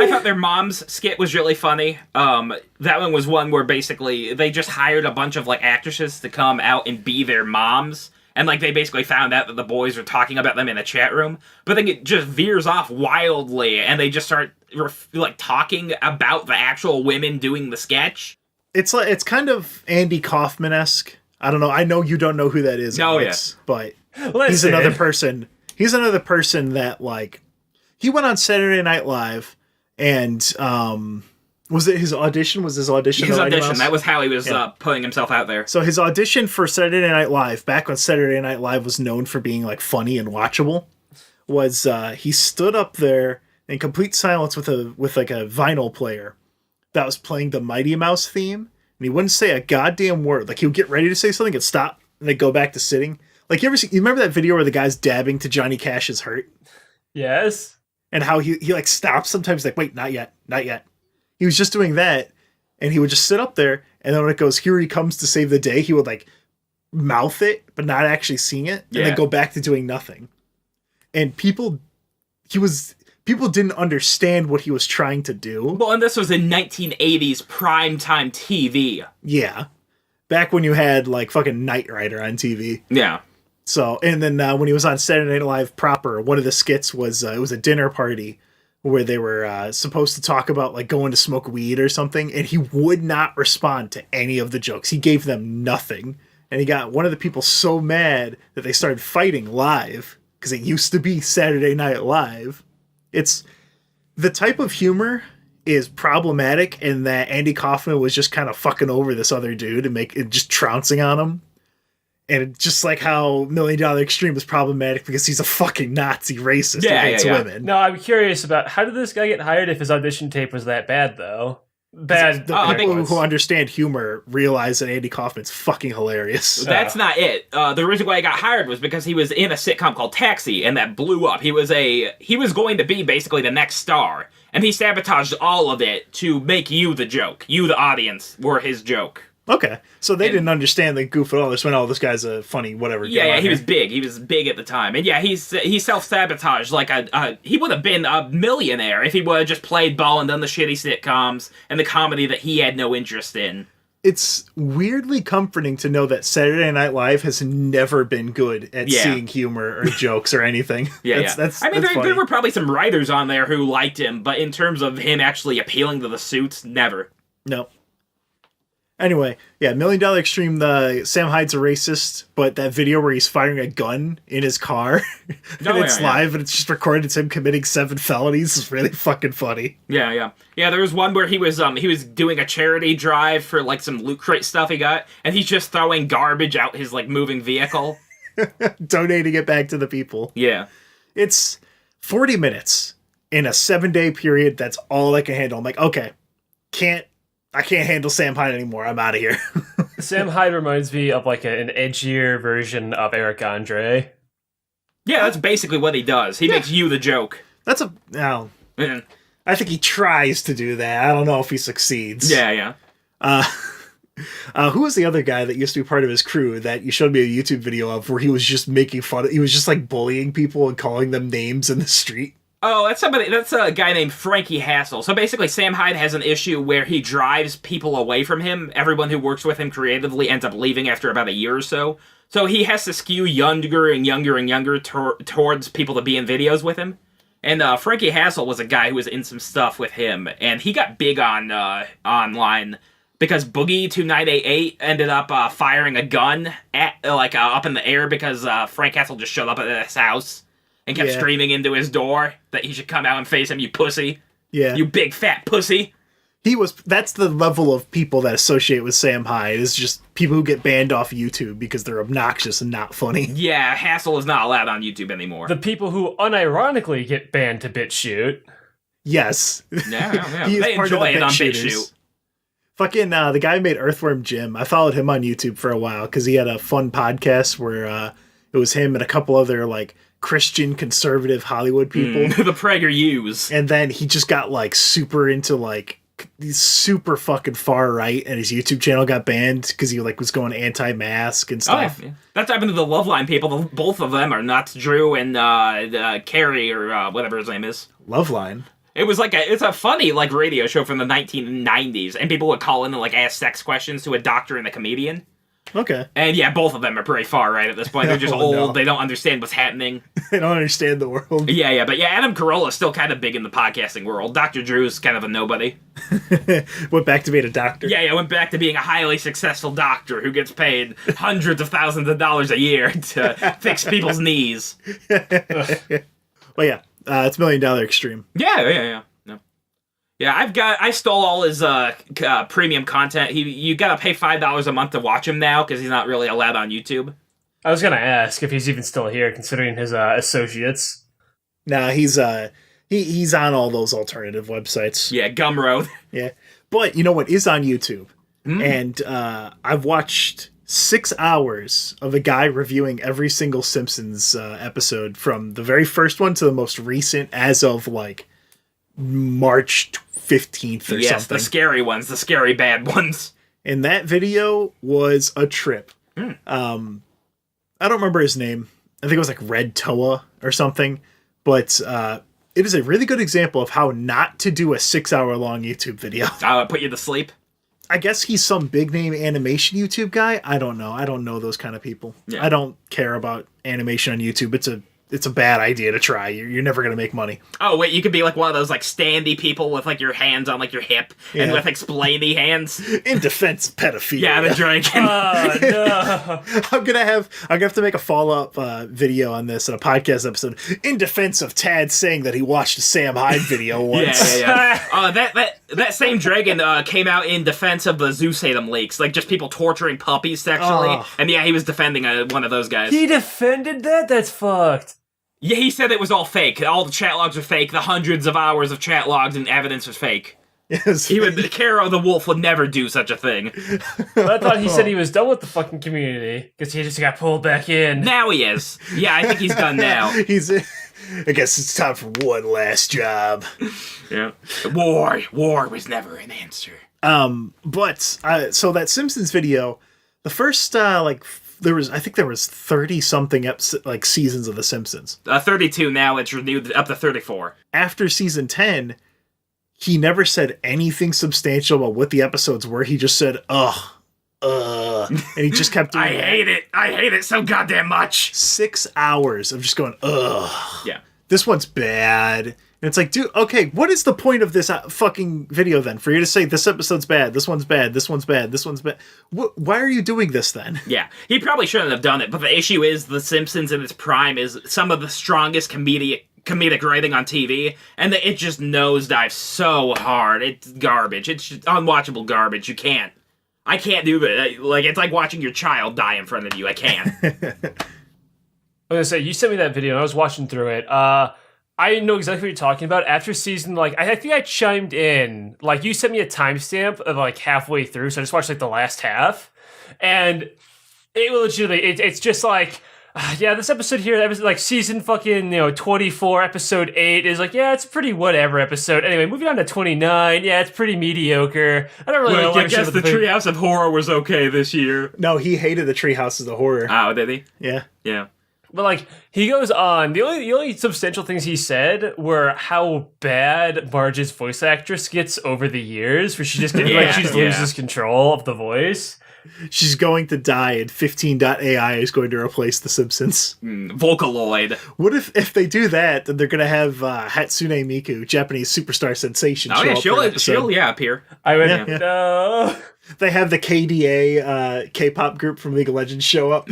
thought their mom's skit was really funny. That one was one where basically they just hired a bunch of like actresses to come out and be their moms. And, like, they basically found out that the boys were talking about them in a chat room. But then it just veers off wildly, and they just start, like, talking about the actual women doing the sketch. It's kind of Andy Kaufman-esque. I don't know. I know you don't know who that is. Oh, yes. But he's another person. He's another person that, like... He went on Saturday Night Live, and... Was it his audition? Was his audition? His audition. That was how he was putting himself out there. So his audition for Saturday Night Live, back when Saturday Night Live was known for being like funny and watchable, was he stood up there in complete silence with like a vinyl player that was playing the Mighty Mouse theme, and he wouldn't say a goddamn word. Like he would get ready to say something and stop, and then go back to sitting. Like you remember that video where the guy's dabbing to Johnny Cash's Hurt? Yes. And how he like stops sometimes, like, wait, not yet. He was just doing that, and he would just sit up there, and then when it goes, here he comes to save the day, he would, like, mouth it, but not actually sing it, and then go back to doing nothing. And people didn't understand what he was trying to do. Well, and this was in 1980s primetime TV. Yeah. Back when you had, like, fucking Knight Rider on TV. Yeah. So, and then when he was on Saturday Night Live proper, one of the skits was, it was a dinner party, where they were supposed to talk about like going to smoke weed or something, and he would not respond to any of the jokes. He gave them nothing, and he got one of the people so mad that they started fighting live, because it used to be Saturday Night Live. It's the type of humor is problematic in that Andy Kaufman was just kind of fucking over this other dude and just trouncing on him. And just like how $1 Million Extreme is problematic because he's a fucking Nazi racist who hates women. No, I'm curious about how did this guy get hired if his audition tape was that bad, though? Bad. The people who understand humor realize that Andy Kaufman's fucking hilarious. That's not it. The reason why he got hired was because he was in a sitcom called Taxi, and that blew up. He was going to be basically the next star, and he sabotaged all of it to make you the joke. You, the audience, were his joke. Okay, so they didn't understand the goof at all. They just went, "Oh, this guy's a funny whatever." Yeah, he was big. He was big at the time, and yeah, he self-sabotaged. Like he would have been a millionaire if he would have just played ball and done the shitty sitcoms and the comedy that he had no interest in. It's weirdly comforting to know that Saturday Night Live has never been good at seeing humor or jokes or anything. That's there were probably some writers on there who liked him, but in terms of him actually appealing to the suits, never. No. Anyway, yeah, $1 Million Extreme, Sam Hyde's a racist, but that video where he's firing a gun in his car, and it's live, and it's just recorded, it's him committing 7 felonies, is really fucking funny. Yeah, there was one where he was doing a charity drive for, like, some Loot Crate stuff he got, and he's just throwing garbage out his, like, moving vehicle. Donating it back to the people. Yeah. It's 40 minutes in a 7-day period, that's all I can handle. I'm like, okay, I can't handle Sam Hyde anymore. I'm out of here. Sam Hyde reminds me of like an edgier version of Eric Andre. Yeah, that's basically what he does. He makes you the joke. I think he tries to do that. I don't know if he succeeds. Yeah. Who was the other guy that used to be part of his crew that you showed me a YouTube video of where he was just making fun of, he was just like bullying people and calling them names in the street? Oh, that's a guy named Frankie Hassel. So basically, Sam Hyde has an issue where he drives people away from him. Everyone who works with him creatively ends up leaving after about a year or so. So he has to skew younger and younger and younger towards people to be in videos with him. And Frankie Hassel was a guy who was in some stuff with him, and he got big on online because Boogie2988 ended up firing a gun at up in the air because Frank Hassel just showed up at his house and kept screaming into his door that he should come out and face him, you pussy. Yeah. You big fat pussy. That's the level of people that associate with Sam Hyde, is just people who get banned off YouTube because they're obnoxious and not funny. Yeah, Hassel is not allowed on YouTube anymore. The people who unironically get banned to BitChute. Yes. Yeah. He is they part enjoy of the it on BitChuters. BitChute. Fucking the guy who made Earthworm Jim, I followed him on YouTube for a while because he had a fun podcast where it was him and a couple other like Christian conservative Hollywood people. The PragerUs. And then he just got like super into like super fucking far right, and his YouTube channel got banned because he like was going anti-mask and stuff. Oh, yeah. That's happened to the Loveline people. Both of them are nuts. Drew and Carrie or whatever his name is. Loveline. It was it's a funny like radio show from the 1990s, and people would call in and like ask sex questions to a doctor and a comedian. Okay. And yeah, both of them are pretty far right at this point. They're just old. No. They don't understand what's happening. They don't understand the world. Yeah. But yeah, Adam Carolla is still kind of big in the podcasting world. Dr. Drew's kind of a nobody. Went back to being a doctor. Yeah, went back to being a highly successful doctor who gets paid hundreds of thousands of dollars a year to fix people's knees. Well, yeah, it's $1 Million Extreme. Yeah. No. Yeah, I stole all his premium content. You gotta pay $5 a month to watch him now because he's not really allowed on YouTube. I was gonna ask if he's even still here, considering his associates. Nah, he's on all those alternative websites. Yeah, Gumroad. Yeah, but you know what is on YouTube? And I've watched 6 hours of a guy reviewing every single Simpsons episode from the very first one to the most recent, as of like March 15th or something. Yes, the scary ones, the scary bad ones. And that video was a trip. I don't remember his name. I think it was like Red Toa or something. But it is a really good example of how not to do a 6-hour-long YouTube video. Put you to sleep. I guess he's some big name animation YouTube guy. I don't know. I don't know those kind of people. Yeah. I don't care about animation on YouTube. It's a it's a bad idea to try. You're never gonna make money. Oh wait, you could be like one of those like standy people with like your hands on like your hip and with explainy hands. In defense of pedophilia. Yeah, the drinking. Oh no! I'm gonna have to make a follow-up video on this in a podcast episode. In defense of Tad saying that he watched a Sam Hyde video once. That same dragon came out in defense of the Zoosatum leaks, like just people torturing puppies sexually, and he was defending one of those guys. He defended that? That's fucked. Yeah, he said it was all fake. All the chat logs were fake. The hundreds of hours of chat logs and evidence was fake. Yes. Karo the wolf would never do such a thing. But I thought he said he was done with the fucking community because he just got pulled back in. Now he is. Yeah, I think he's done now. I guess it's time for one last job. Yeah. War was never an answer. But so that Simpsons video, the first I think there was 30 something seasons of The Simpsons. 32 now. It's renewed up to 34. After season 10, he never said anything substantial about what the episodes were. He just said, and he just kept doing I hate it so goddamn much. 6 hours of just going, ugh. Yeah. This one's bad. And it's like, dude, okay, what is the point of this fucking video then? For you to say this episode's bad, this one's bad, this one's bad, this one's bad. Why are you doing this then? Yeah, he probably shouldn't have done it, but the issue is The Simpsons in its prime is some of the strongest comedic writing on TV, and it just nosedives so hard. It's garbage. It's just unwatchable garbage. I can't do that. Like, it's like watching your child die in front of you. I can't. I was gonna say, you sent me that video and I was watching through it. I know exactly what you're talking about. After season, I think I chimed in. Like, you sent me a timestamp of, halfway through, so I just watched, the last half. And it legitimately, it's just this episode here, that was, season fucking, 24, episode 8 is it's a pretty whatever episode. Anyway, moving on to 29, it's pretty mediocre. I don't really I guess the Treehouse of Horror was okay this year. No, he hated the Treehouse of the Horror. Oh, did he? Yeah. Yeah. But he goes on. The only substantial things he said were how bad Marge's voice actress gets over the years, where she just loses control of the voice. She's going to die, and 15.ai is going to replace The Simpsons. Vocaloid. What if they do that? Then they're going to have Hatsune Miku, Japanese superstar sensation. Oh yeah, she'll appear. I went no. They have the KDA K-pop group from League of Legends show up.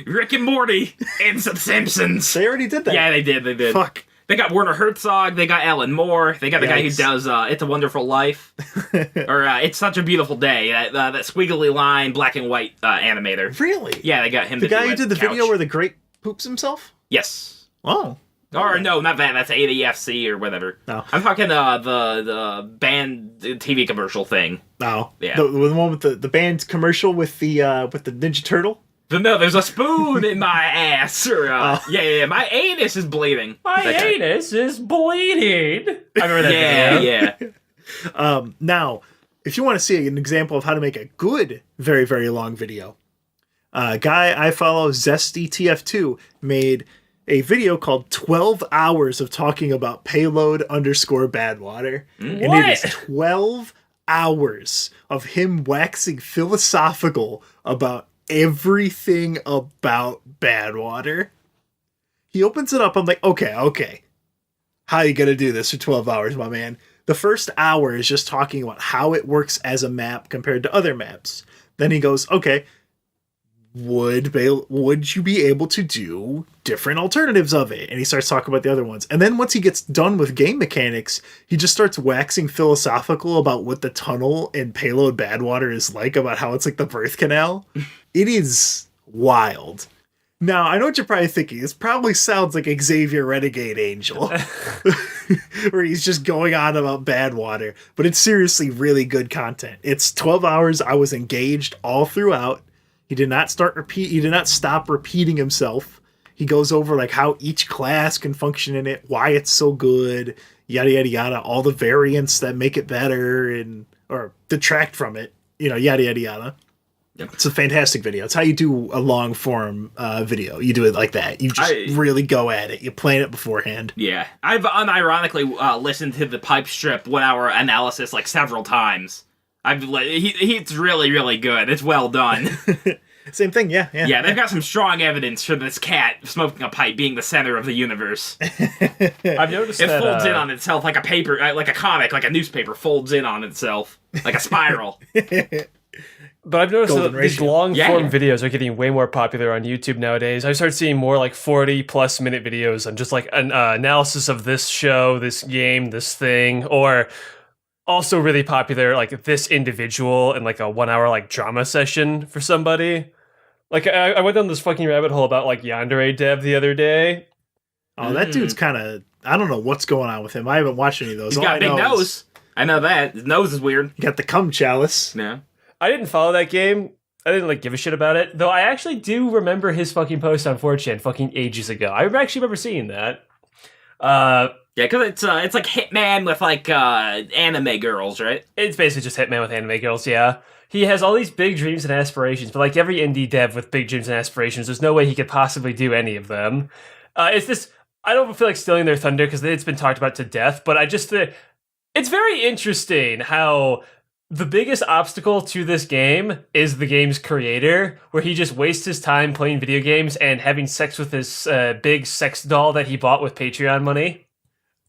Rick and Morty and some Simpsons. They already did that. Yeah, they did. Fuck. They got Werner Herzog. They got Alan Moore. They got the guy who does It's a Wonderful Life. Or It's Such a Beautiful Day. That squiggly line, black and white animator. Really? Yeah, they got him. The guy who did the video where the grape poops himself? Yes. Oh. Or no, not that. That's ADFC or whatever. No. I'm talking the band TV commercial thing. No. Yeah. The one with the band commercial with the Ninja Turtle? No, there's a spoon in my ass. Or, yeah, my anus is bleeding. My anus is bleeding. I remember that video. Yeah. Now, if you want to see an example of how to make a good, very, very long video, a guy I follow, ZestyTF2, made a video called 12 hours of talking about payload_badwater. And it is 12 hours of him waxing philosophical about everything about Badwater. He opens it up. I'm like, okay. How are you going to do this for 12 hours, my man? The first hour is just talking about how it works as a map compared to other maps. Then he goes, okay, would you be able to do different alternatives of it? And he starts talking about the other ones. And then once he gets done with game mechanics, he just starts waxing philosophical about what the tunnel in Payload Badwater is like, about how it's like the birth canal. It is wild. Now, I know what you're probably thinking. This probably sounds like Xavier Renegade Angel, where he's just going on about Badwater, but it's seriously really good content. It's 12 hours. I was engaged all throughout. He did not stop repeating himself. He goes over how each class can function in it, why it's so good, yada yada yada, all the variants that make it better or detract from it, yada yada yada. Yep. It's a fantastic video. It's how you do a long form video. You do it like that. You just really go at it. You plan it beforehand. Yeah. I've unironically listened to the Pipe Strip 1 hour analysis several times. He's really, really good. It's well done. Same thing, yeah. Yeah, they've got some strong evidence for this cat smoking a pipe being the center of the universe. I've noticed It that folds in on itself like a paper, like a comic, like a newspaper folds in on itself, like a spiral. But I've noticed Golden that these ratio. long-form videos are getting way more popular on YouTube nowadays. I started seeing more like 40-plus minute videos on just like an analysis of this show, this game, this thing, or also really popular like this individual and like a 1 hour like drama session for somebody. Like I went down this fucking rabbit hole about like YandereDev the other day. Oh, that dude's kind of... I don't know what's going on with him. I haven't watched any of those. He's got a big nose. I know that. His nose is weird. He got the cum chalice. Yeah. I didn't follow that game. I didn't like give a shit about it. Though I actually do remember his fucking post on 4chan fucking ages ago. I actually remember seeing that. Yeah, because it's like Hitman with like anime girls, right? It's basically just Hitman with anime girls, yeah. He has all these big dreams and aspirations, but like every indie dev with big dreams and aspirations, there's no way he could possibly do any of them. It's this... I don't feel like stealing their thunder because it's been talked about to death, but I just... it's very interesting how... The biggest obstacle to this game is the game's creator, where he just wastes his time playing video games and having sex with this big sex doll that he bought with Patreon money.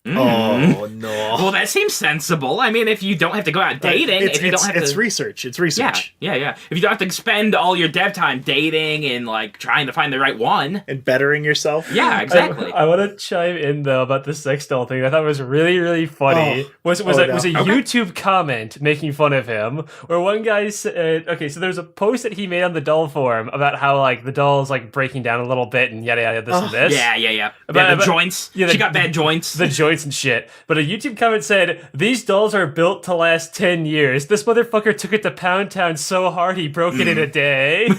Oh, no. Well, that seems sensible. I mean, if you don't have to go out dating, if you don't have to... It's research. It's research. Yeah. If you don't have to spend all your dev time dating and, like, trying to find the right one. And bettering yourself. Yeah, exactly. I want to chime in, though, about the sex doll thing. I thought it was really, really funny. Was a YouTube comment making fun of him, where one guy said... Okay, so there's a post that he made on the doll forum about how, like, the doll is, like, breaking down a little bit and yada, yada, this and this. Yeah. The joints. Yeah, she got bad joints. The joints and shit. But a YouTube comment said, "These dolls are built to last 10 years. This motherfucker took it to Pound Town so hard he broke it in a day."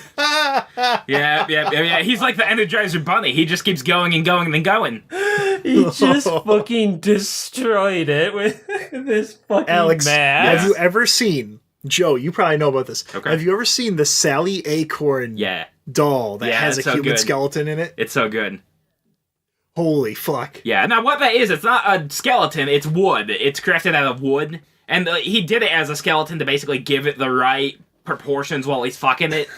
Yeah. He's like the Energizer Bunny. He just keeps going and going and going. He just fucking destroyed it with this fucking Alex, mask. have you ever seen... Joe, you probably know about this. Okay. Have you ever seen the Sally Acorn doll that has a human skeleton in it? It's so good. Holy fuck. Yeah, now what that is, it's not a skeleton, it's wood. It's crafted out of wood. And he did it as a skeleton to basically give it the right proportions while he's fucking it.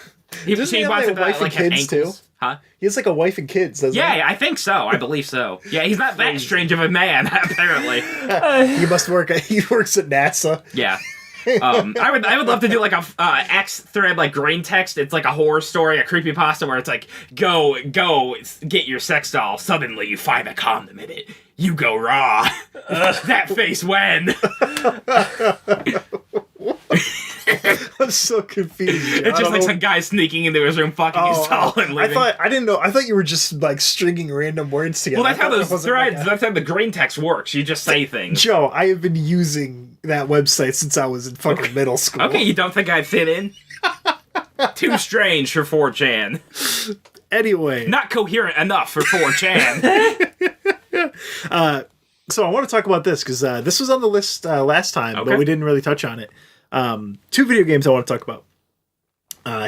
Doesn't he have like a wife and kids too? Huh? He has like a wife and kids, doesn't he? Yeah, I think so. I believe so. Yeah, he's not that strange of a man, apparently. He works at NASA. Yeah. I would love to do like a X thread like green text. It's like a horror story, a creepypasta where it's like go get your sex doll. Suddenly you find a condom in it. You go raw. That face when. I'm so confused. It's just like some guy sneaking into his room, fucking his doll, and leaving. I didn't know. I thought you were just like stringing random words together. Well, that's how those threads. That's how the green text works. You just say things. Joe, I have been using that website since I was in fucking middle school. Okay, you don't think I'd fit in? Too strange for 4chan. Anyway, not coherent enough for 4chan. So I want to talk about this because this was on the list last time, but we didn't really touch on it. 2 video games I want to talk about.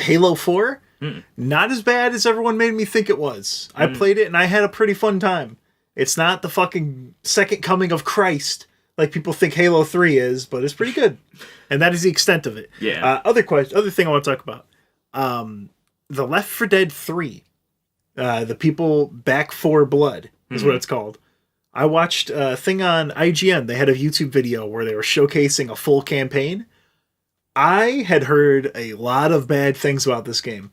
Halo 4, not as bad as everyone made me think it was. I played it and I had a pretty fun time. It's not the fucking second coming of Christ like people think Halo 3 is, but it's pretty good. And that is the extent of it. Yeah. Other thing I want to talk about. The Left 4 Dead 3. The People Back 4 Blood is what it's called. I watched a thing on IGN. They had a YouTube video where they were showcasing a full campaign. I had heard a lot of bad things about this game.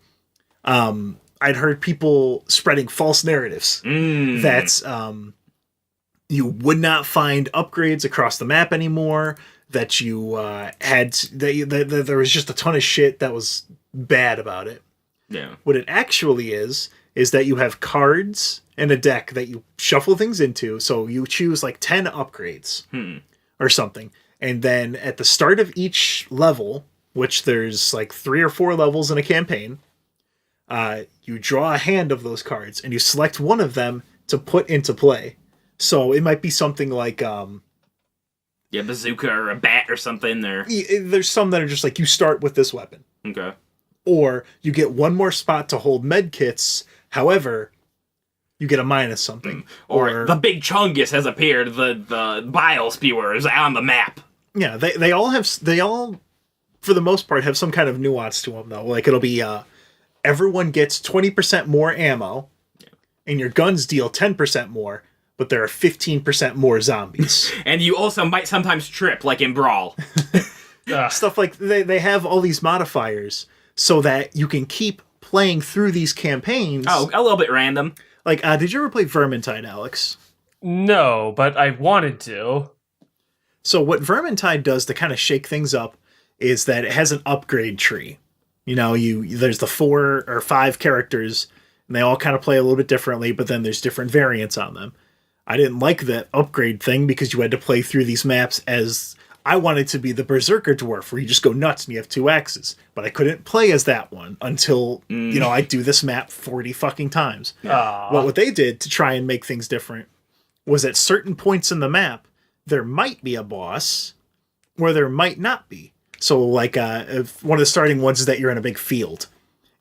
I'd heard people spreading false narratives that you would not find upgrades across the map anymore, that you that there was just a ton of shit that was bad about it. Yeah. What it actually is that you have cards and a deck that you shuffle things into, so you choose like 10 upgrades or something. And then at the start of each level, which there's like 3 or 4 levels in a campaign, you draw a hand of those cards and you select one of them to put into play. So it might be something like bazooka or a bat or something. Or there's some that are just like you start with this weapon. Okay. Or you get one more spot to hold med kits. However, you get a minus something. Or the big Chungus has appeared. The bile spewer is on the map. Yeah, they all for the most part have some kind of nuance to them though. Like it'll be everyone gets 20% more ammo, and your guns deal 10% more, but there are 15% more zombies. And you also might sometimes trip, like in Brawl. Stuff like they have all these modifiers so that you can keep playing through these campaigns. Oh, a little bit random. Like, did you ever play Vermintide, Alex? No, but I wanted to. So what Vermintide does to kind of shake things up is that it has an upgrade tree. You know, there's the 4 or 5 characters, and they all kind of play a little bit differently, but then there's different variants on them. I didn't like that upgrade thing because you had to play through these maps as... I wanted to be the Berserker Dwarf, where you just go nuts and you have 2 axes. But I couldn't play as that one until, you know, I do this map 40 fucking times. Well, what they did to try and make things different was at certain points in the map, there might be a boss, or there might not be. So, like, if one of the starting ones is that you're in a big field.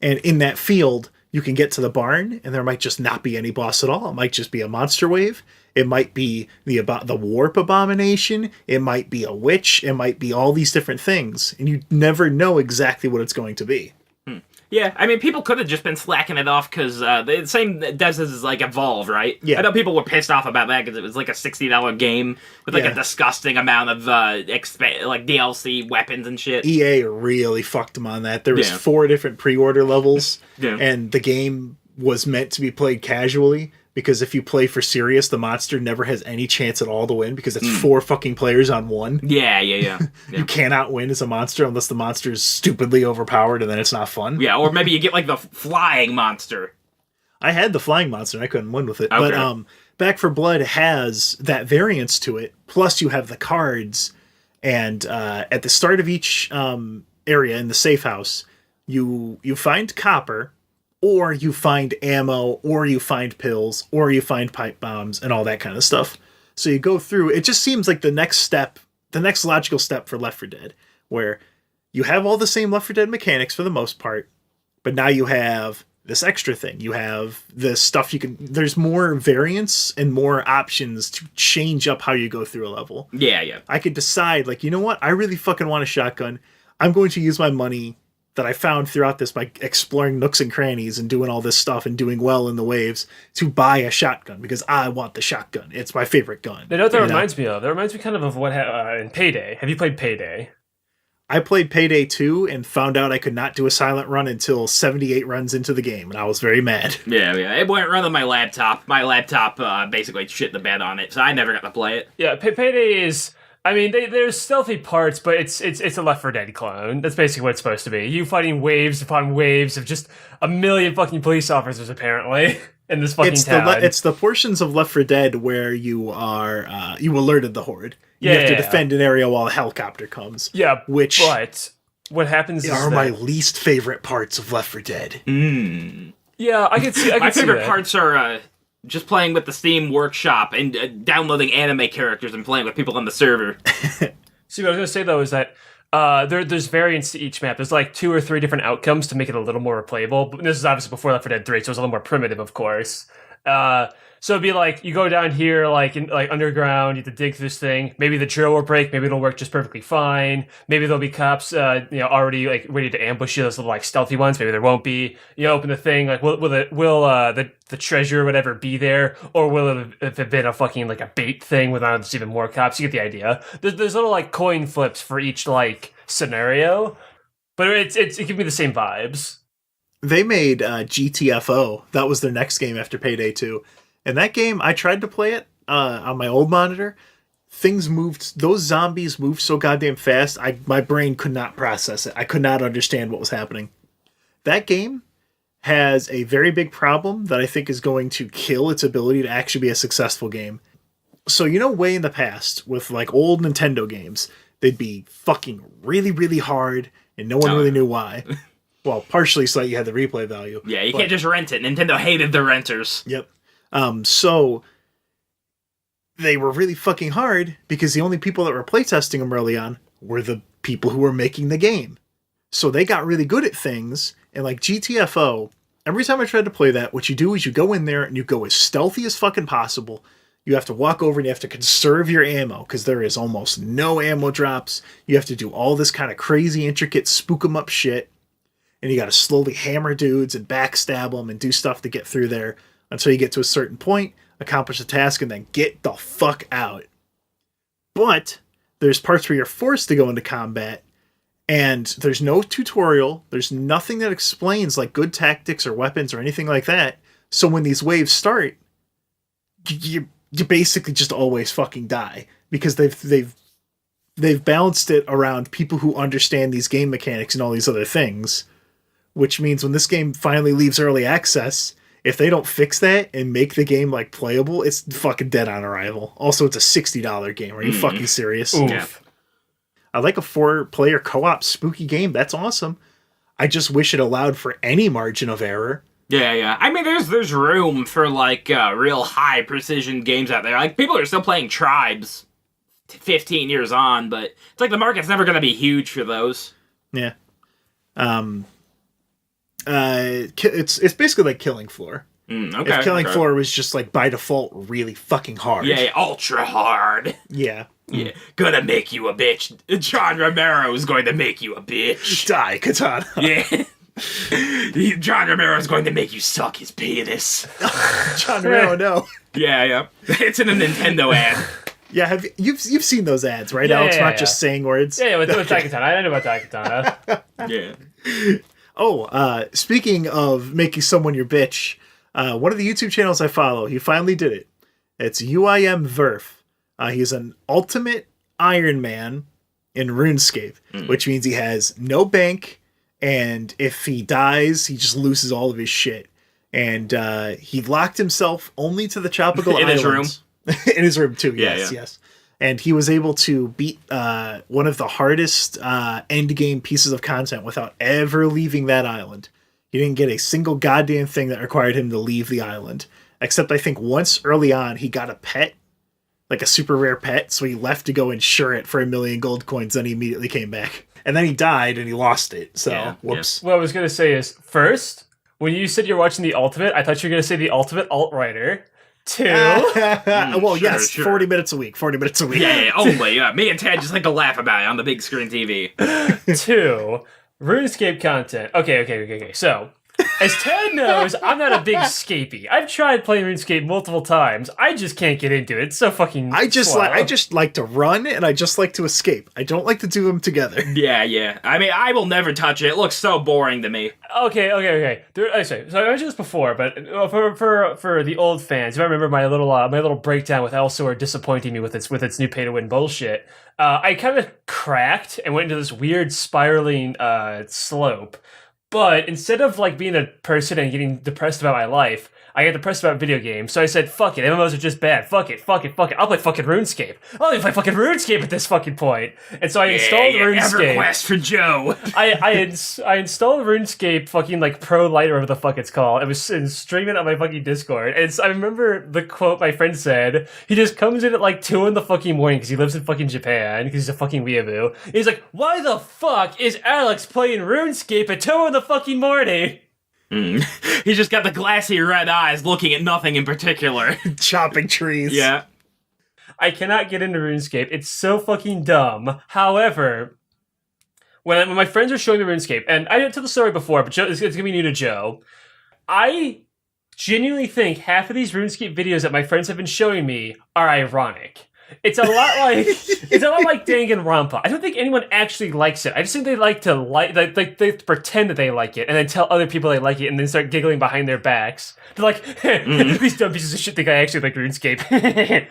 And in that field, you can get to the barn, and there might just not be any boss at all. It might just be a monster wave. It might be the warp abomination. It might be a witch. It might be all these different things. And you never know exactly what it's going to be. Yeah, I mean, people could have just been slacking it off because the same does this is like Evolve, right? Yeah. I know people were pissed off about that because it was like a $60 game with like a disgusting amount of like DLC weapons and shit. EA really fucked them on that. There was 4 different pre-order levels, and the game was meant to be played casually. Because if you play for serious, the monster never has any chance at all to win because it's 4 fucking players on 1. Yeah. You cannot win as a monster unless the monster is stupidly overpowered, and then it's not fun. Yeah, or maybe you get like the flying monster. I had the flying monster and I couldn't win with it. Okay. But Back 4 Blood has that variance to it. Plus you have the cards, and at the start of each area in the safe house, you find copper, or you find ammo, or you find pills, or you find pipe bombs, and all that kind of stuff. So you go through, it just seems like the next logical step for Left 4 Dead, where you have all the same Left 4 Dead mechanics for the most part, but now you have this extra thing. You have this stuff there's more variance and more options to change up how you go through a level. Yeah. I could decide, like, you know what? I really fucking want a shotgun. I'm going to use my money that I found throughout this by exploring nooks and crannies and doing all this stuff and doing well in the waves to buy a shotgun because I want the shotgun. It's my favorite gun. You know what that reminds me of? That reminds me kind of what in Payday. Have you played Payday? I played Payday 2 and found out I could not do a silent run until 78 runs into the game, and I was very mad. Yeah. It wouldn't run on my laptop. My laptop basically shit the bed on it, so I never got to play it. Yeah, Payday is... I mean, there's stealthy parts, but it's a Left 4 Dead clone. That's basically what it's supposed to be. You fighting waves upon waves of just a million fucking police officers, apparently, in this fucking town. It's the portions of Left 4 Dead where you are you alerted the horde. You have to defend an area while a helicopter comes. Yeah, which but what happens are my least favorite parts of Left 4 Dead. Yeah, I can see. My favorite parts are just playing with the Steam Workshop and downloading anime characters and playing with people on the server. See, what I was going to say, though, is that there's variance to each map. There's like 2 or 3 different outcomes to make it a little more replayable. But this is obviously before Left 4 Dead 3, so it's a little more primitive, of course. So it'd be like, you go down here, like underground, you have to dig through this thing. Maybe the drill will break, maybe it'll work just perfectly fine. Maybe there'll be cops, already like ready to ambush you, those little like stealthy ones. Maybe there won't be. You open the thing, like will the treasure or whatever be there, or will it have been a fucking like a bait thing with just even more cops? You get the idea. There's little like coin flips for each like scenario, but it can be the same vibes. They made GTFO. That was their next game after Payday 2. And that game, I tried to play it on my old monitor. Those zombies moved so goddamn fast, my brain could not process it. I could not understand what was happening. That game has a very big problem that I think is going to kill its ability to actually be a successful game. So, way in the past, with like old Nintendo games, they'd be fucking really, really hard, and no one really knew why. Well, partially so that you had the replay value. Yeah, you can't just rent it. Nintendo hated the renters. Yep. So they were really fucking hard because the only people that were playtesting them early on were the people who were making the game. So they got really good at things, and like GTFO, every time I tried to play that, what you do is you go in there and you go as stealthy as fucking possible. You have to walk over and you have to conserve your ammo because there is almost no ammo drops. You have to do all this kind of crazy, intricate, spook 'em up shit. and you got to slowly hammer dudes and backstab them and do stuff to get through there until you get to a certain point, accomplish the task, and then get the fuck out. But there's parts where you're forced to go into combat, and there's no tutorial. There's nothing that explains like good tactics or weapons or anything like that. So when these waves start, you basically just always fucking die because they've balanced it around people who understand these game mechanics and all these other things, which means when this game finally leaves early access, if they don't fix that and make the game like playable, it's fucking dead on arrival. Also, it's a $60 game. Are you fucking serious? Yeah. I like a 4-player co-op spooky game. That's awesome. I just wish it allowed for any margin of error. Yeah. I mean, there's room for like real high precision games out there. Like people are still playing Tribes 15 years on, but it's like the market's never going to be huge for those. Yeah. It's basically like Killing Floor. Okay. If Killing Floor was just like by default really fucking hard. Yeah, ultra hard. Yeah. Yeah, gonna make you a bitch. John Romero is going to make you a bitch. Die, Katana. Yeah. John Romero is going to make you suck his penis. John Romero, no. Yeah. It's in a Nintendo ad. Yeah, you've seen those ads, right, Alex? Not just saying words. Yeah, with Daikatana. I know about Daikatana. Yeah. Oh, speaking of making someone your bitch, one of the YouTube channels I follow, he finally did it. It's UIM Verf. He's an ultimate Iron Man in RuneScape, which means he has no bank, and if he dies, he just loses all of his shit. And he locked himself only to the tropical in islands. his room. In his room too, Yeah. yes. And he was able to beat one of the hardest end game pieces of content without ever leaving that island. He didn't get a single goddamn thing that required him to leave the island. Except I think once early on he got a pet, like a super rare pet, so he left to go insure it for 1 million gold coins, then he immediately came back. And then he died and he lost it, so whoops. What I was going to say is, first, when you said you're watching the Ultimate, I thought you were going to say the Ultimate Alt-Writer. 2. Well, sure, yes, sure. 40 minutes a week. Yeah, only. Me and Ted just like to laugh about it on the big screen TV. 2. RuneScape content. Okay. So, as Ted knows, I'm not a big scapey. I've tried playing RuneScape multiple times. I just can't get into it. It's so fucking I just slow. like to run and I just like to escape. I don't like to do them together. Yeah. I mean, I will never touch it. It looks so boring to me. Okay. So I mentioned this before, but for the old fans, if I remember my little breakdown with Elsewhere disappointing me with its new pay to win bullshit, I kind of cracked and went into this weird spiraling slope. But instead of like being a person and getting depressed about my life, I get depressed about video games. So I said, fuck it, MMOs are just bad. Fuck it. I'll play fucking RuneScape. I'll even play fucking RuneScape at this fucking point. And so I installed RuneScape. EverQuest for Joe. I installed RuneScape fucking like Pro Lite or whatever the fuck it's called. It was streaming on my fucking Discord. And I remember the quote my friend said. He just comes in at like 2 in the fucking morning because he lives in fucking Japan because he's a fucking weeaboo. He's like, why the fuck is Alex playing RuneScape at 2 in the fucking morning? He's just got the glassy red eyes looking at nothing in particular. Chopping trees. Yeah. I cannot get into RuneScape. It's so fucking dumb. However, when my friends are showing me RuneScape, and I didn't tell the story before, but it's going to be new to Joe, I genuinely think half of these RuneScape videos that my friends have been showing me are ironic. It's a lot like Danganronpa. I don't think anyone actually likes it. I just think they like to they pretend that they like it and then tell other people they like it and then start giggling behind their backs. They're like, these dumb pieces of shit think I actually like RuneScape.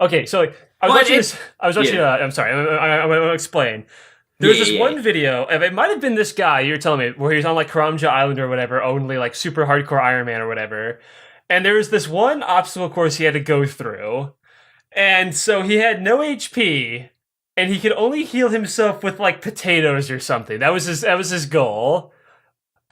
Okay, so I was watching. I'm sorry. I'm going to explain. There was this one video, and it might have been this guy you're telling me, where he was on like Karamja Island or whatever, only like super hardcore Iron Man or whatever. And there was this one obstacle course he had to go through. And so he had no HP, and he could only heal himself with like potatoes or something. That was his goal.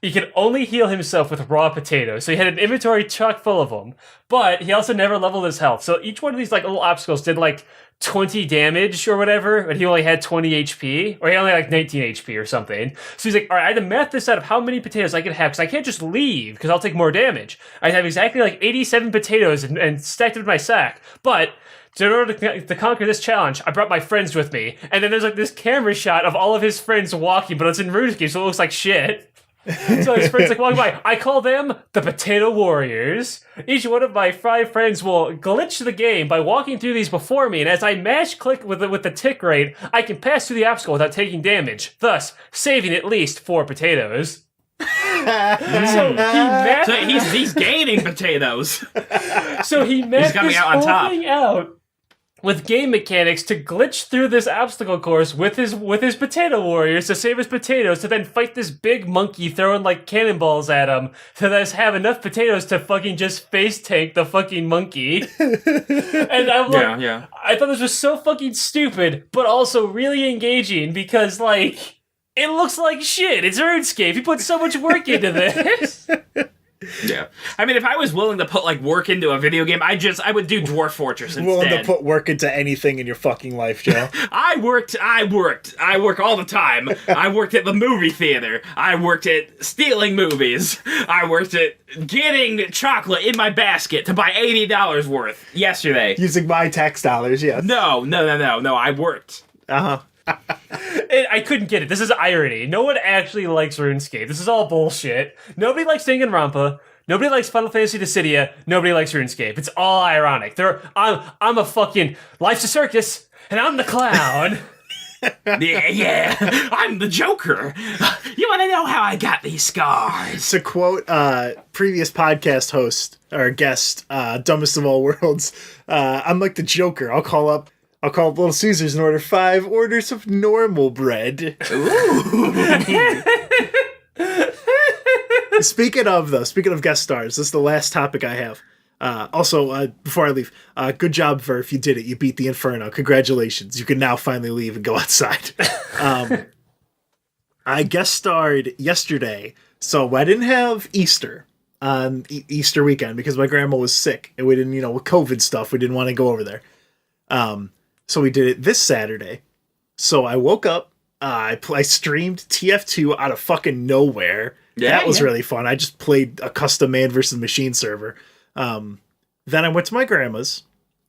He could only heal himself with raw potatoes. So he had an inventory chock full of them, but he also never leveled his health. So each one of these like little obstacles did like 20 damage or whatever, but he only had 20 HP, or he only had like 19 HP or something. So he's like, all right, I had to math this out of how many potatoes I could have, because I can't just leave, because I'll take more damage. I have exactly like 87 potatoes and stacked it in my sack, but so in order to conquer this challenge, I brought my friends with me. And then there's like this camera shot of all of his friends walking, but it's in RuneScape, so it looks like shit. So his friends like walking by. I call them the Potato Warriors. Each one of my 5 friends will glitch the game by walking through these before me, and as I mash click with the tick rate, I can pass through the obstacle without taking damage, thus saving at least 4 potatoes. So he's gaining potatoes. So he mapped coming this out on whole top. thing out with game mechanics to glitch through this obstacle course with his potato warriors to save his potatoes, to then fight this big monkey throwing like cannonballs at him to then have enough potatoes to fucking just face tank the fucking monkey. And I'm like, I thought this was so fucking stupid, but also really engaging because like it looks like shit. It's RuneScape. He put so much work into this. Yeah. I mean, if I was willing to put, like, work into a video game, I would do Dwarf Fortress instead. Willing to put work into anything in your fucking life, Joe. I work all the time. I worked at the movie theater. I worked at stealing movies. I worked at getting chocolate in my basket to buy $80 worth yesterday. Using my tax dollars, yes. No, I worked. Uh-huh. I couldn't get it. This is irony. No one actually likes RuneScape. This is all bullshit. Nobody likes Danganronpa. Nobody likes Final Fantasy Dissidia. Nobody likes RuneScape. It's all ironic. I'm a fucking life's a circus, and I'm the clown. Yeah. I'm the Joker. You want to know how I got these scars? To quote previous podcast host or guest, Dumbest of All Worlds, I'm like the Joker. I'll call up Little Caesars and order 5 orders of normal bread. Ooh. Speaking of guest stars, this is the last topic I have. Also, before I leave, good job, Verf. You did it. You beat the Inferno. Congratulations. You can now finally leave and go outside. I guest starred yesterday, so I didn't have Easter on Easter weekend because my grandma was sick, and we didn't, with COVID stuff, we didn't want to go over there. So we did it this Saturday. So I woke up, I streamed TF2 out of fucking nowhere. Yeah, that was really fun. I just played a custom man versus machine server. Then I went to my grandma's,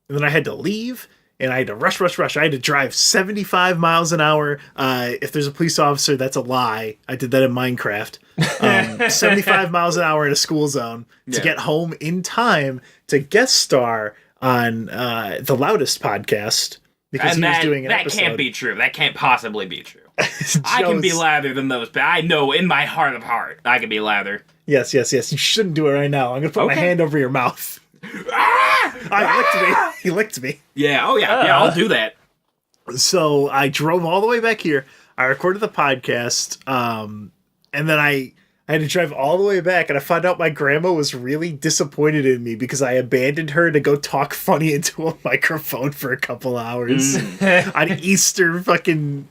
and then I had to leave, and I had to rush. I had to drive 75 miles an hour. If there's a police officer, that's a lie. I did that in Minecraft. 75 miles an hour in a school zone to get home in time to guest star on the Loudest podcast. Because and he was doing an that episode. can't be true. That can't possibly be true. I can be louder than those, but I know in my heart of heart I can be louder. Yes. You shouldn't do it right now. I'm going to put my hand over your mouth. He licked me. Yeah, I'll do that. So I drove all the way back here. I recorded the podcast, and then I had to drive all the way back, and I found out my grandma was really disappointed in me because I abandoned her to go talk funny into a microphone for a couple hours on the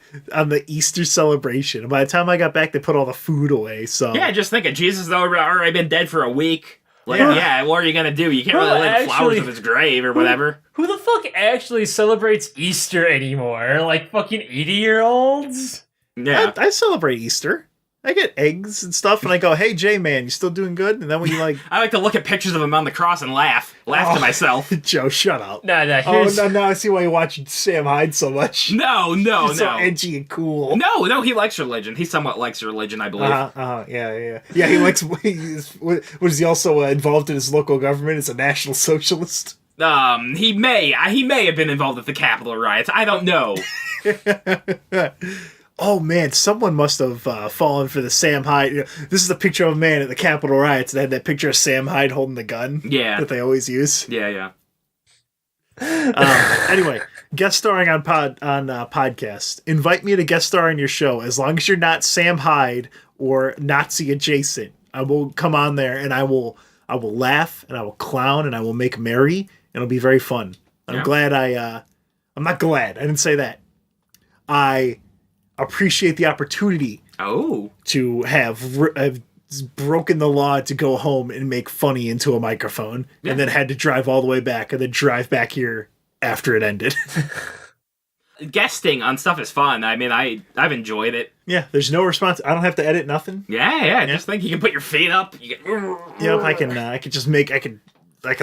Easter celebration. And by the time I got back, they put all the food away. So yeah, just think of Jesus has already been dead for a week. Like, what are you gonna do? You can't really lay the flowers of his grave or whatever. Who the fuck actually celebrates Easter anymore? Like fucking 80-year-olds? Yeah, I celebrate Easter. I get eggs and stuff, and I go, "Hey, Jay, man, you still doing good?" And then when you I like to look at pictures of him on the cross and laugh to myself. Joe, shut up. No. Now I see why you watch Sam Hyde so much. No. So edgy and cool. No, he likes religion. He somewhat likes religion, I believe. Yeah. He likes. Was he also involved in his local government as a national socialist? He may have been involved with the Capitol riots. I don't know. Oh man, someone must have fallen for the Sam Hyde. This is a picture of a man at the Capitol riots that had that picture of Sam Hyde holding the gun. Yeah, that they always use. Yeah. Anyway, guest starring on podcast. Invite me to guest star on your show as long as you're not Sam Hyde or Nazi adjacent. I will come on there and I will laugh and I will clown and I will make merry and it'll be very fun. I'm glad I'm not glad. I didn't say that. I appreciate the opportunity to have broken the law to go home and make funny into a microphone and then had to drive all the way back and then drive back here after it ended. Guesting on stuff is fun. I mean, I've enjoyed it. Yeah, there's no response. I don't have to edit nothing. Yeah. Just think you can put your feet up. I can